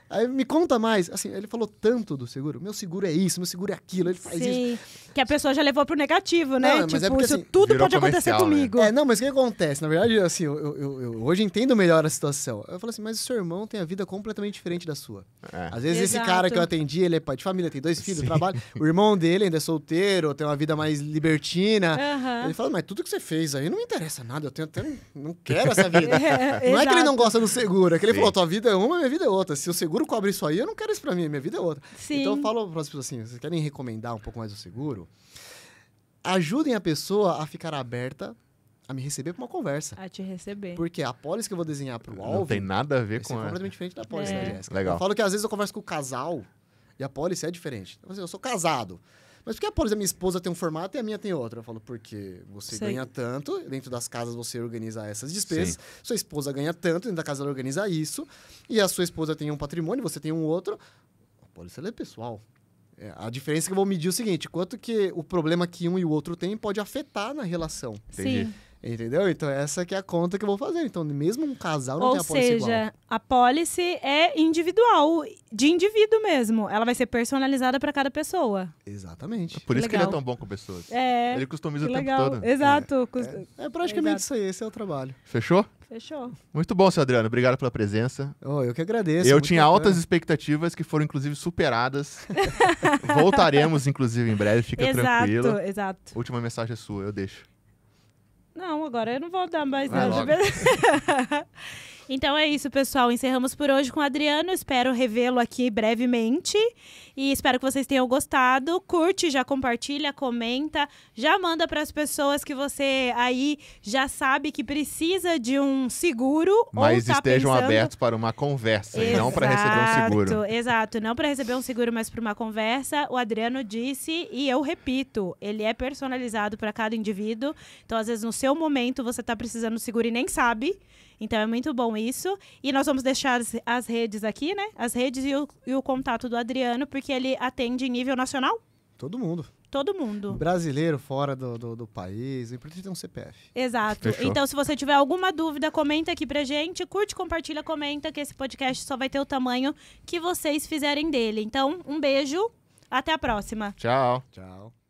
Aí me conta mais. Assim, ele falou tanto do seguro. Meu seguro é isso, meu seguro é aquilo. Ele faz isso. Que a pessoa já levou pro negativo, né? Não, mas tipo, é porque, isso assim, tudo virou pode acontecer comercial, né? comigo. Não, mas o que acontece? Na verdade, assim, eu hoje entendo melhor a situação. Eu falo assim, mas o seu irmão tem a vida completamente diferente da sua. É. Às vezes Exato. esse cara que eu atendi, ele é pai de família, tem 2 filhos, Sim. trabalha. O irmão dele ainda é solteiro, tem uma vida mais libertina. Aham. Ele fala, mas tudo que você fez aí não me interessa nada, eu tenho até não quero essa vida. É, Não é que ele não exato. gosta do seguro, é que ele Sim. falou, tua vida é uma, minha vida é outra. Se o seguro cobre isso aí, eu não quero isso pra mim, minha vida é outra. Sim. Então eu falo para as pessoas assim, vocês querem recomendar um pouco mais o seguro? Ajudem a pessoa a ficar aberta a me receber para uma conversa. A te receber. Porque a pólice que eu vou desenhar pro Não alvo tem nada a ver vai ser com a... completamente diferente da pólice É. da Jéssica. Legal. Eu falo que às vezes eu converso com o casal e a pólice é diferente. Então, assim, eu sou casado. Mas por que a pólice da minha esposa tem um formato e a minha tem outro? Eu falo, porque você Sei. ganha tanto, dentro das casas você organiza essas despesas, Sim. sua esposa ganha tanto, dentro da casa ela organiza isso, e a sua esposa tem um patrimônio, você tem um outro. A pólice ela é pessoal. A diferença é que eu vou medir o seguinte, quanto que o problema que um e o outro tem pode afetar na relação. Entendi. Sim. Entendeu? Então essa que é a conta que eu vou fazer. Então mesmo um casal não Ou tem a pólice igual. seja, a pólice é individual, de indivíduo mesmo. Ela vai ser personalizada para cada pessoa. Exatamente. Por isso que ele é Legal. tão bom com pessoas. É. Ele customiza Que o tempo legal. todo. Exato. É praticamente Exato. isso aí, esse é o trabalho. Fechou? Fechou. Muito bom, seu Adriano. Obrigado pela presença. Eu que agradeço. Eu muito tinha bacana. altas expectativas que foram, inclusive, superadas. Voltaremos, inclusive, em breve. Fica tranquilo. Exato. Última mensagem é sua, eu deixo. Não, agora eu não vou dar mais Vai nada. logo. Então é isso, pessoal. Encerramos por hoje com o Adriano. Espero revê-lo aqui brevemente. E espero que vocês tenham gostado. Curte, já compartilha, comenta. Já manda para as pessoas que você aí já sabe que precisa de um seguro. Mas ou tá estejam pensando... abertos para uma conversa e não para receber um seguro. Exato, não para receber um seguro, mas para uma conversa. O Adriano disse, e eu repito, ele é personalizado para cada indivíduo. Então, às vezes, no seu momento, você está precisando de seguro e nem sabe. Então, é muito bom isso. E nós vamos deixar as redes aqui, né? As redes e o contato do Adriano, porque ele atende em nível nacional. Todo mundo. Todo mundo. Brasileiro fora do país. O importante é ter um CPF. Exato. Fechou. Então, se você tiver alguma dúvida, comenta aqui pra gente. Curte, compartilha, comenta, que esse podcast só vai ter o tamanho que vocês fizerem dele. Então, um beijo. Até a próxima. Tchau. Tchau.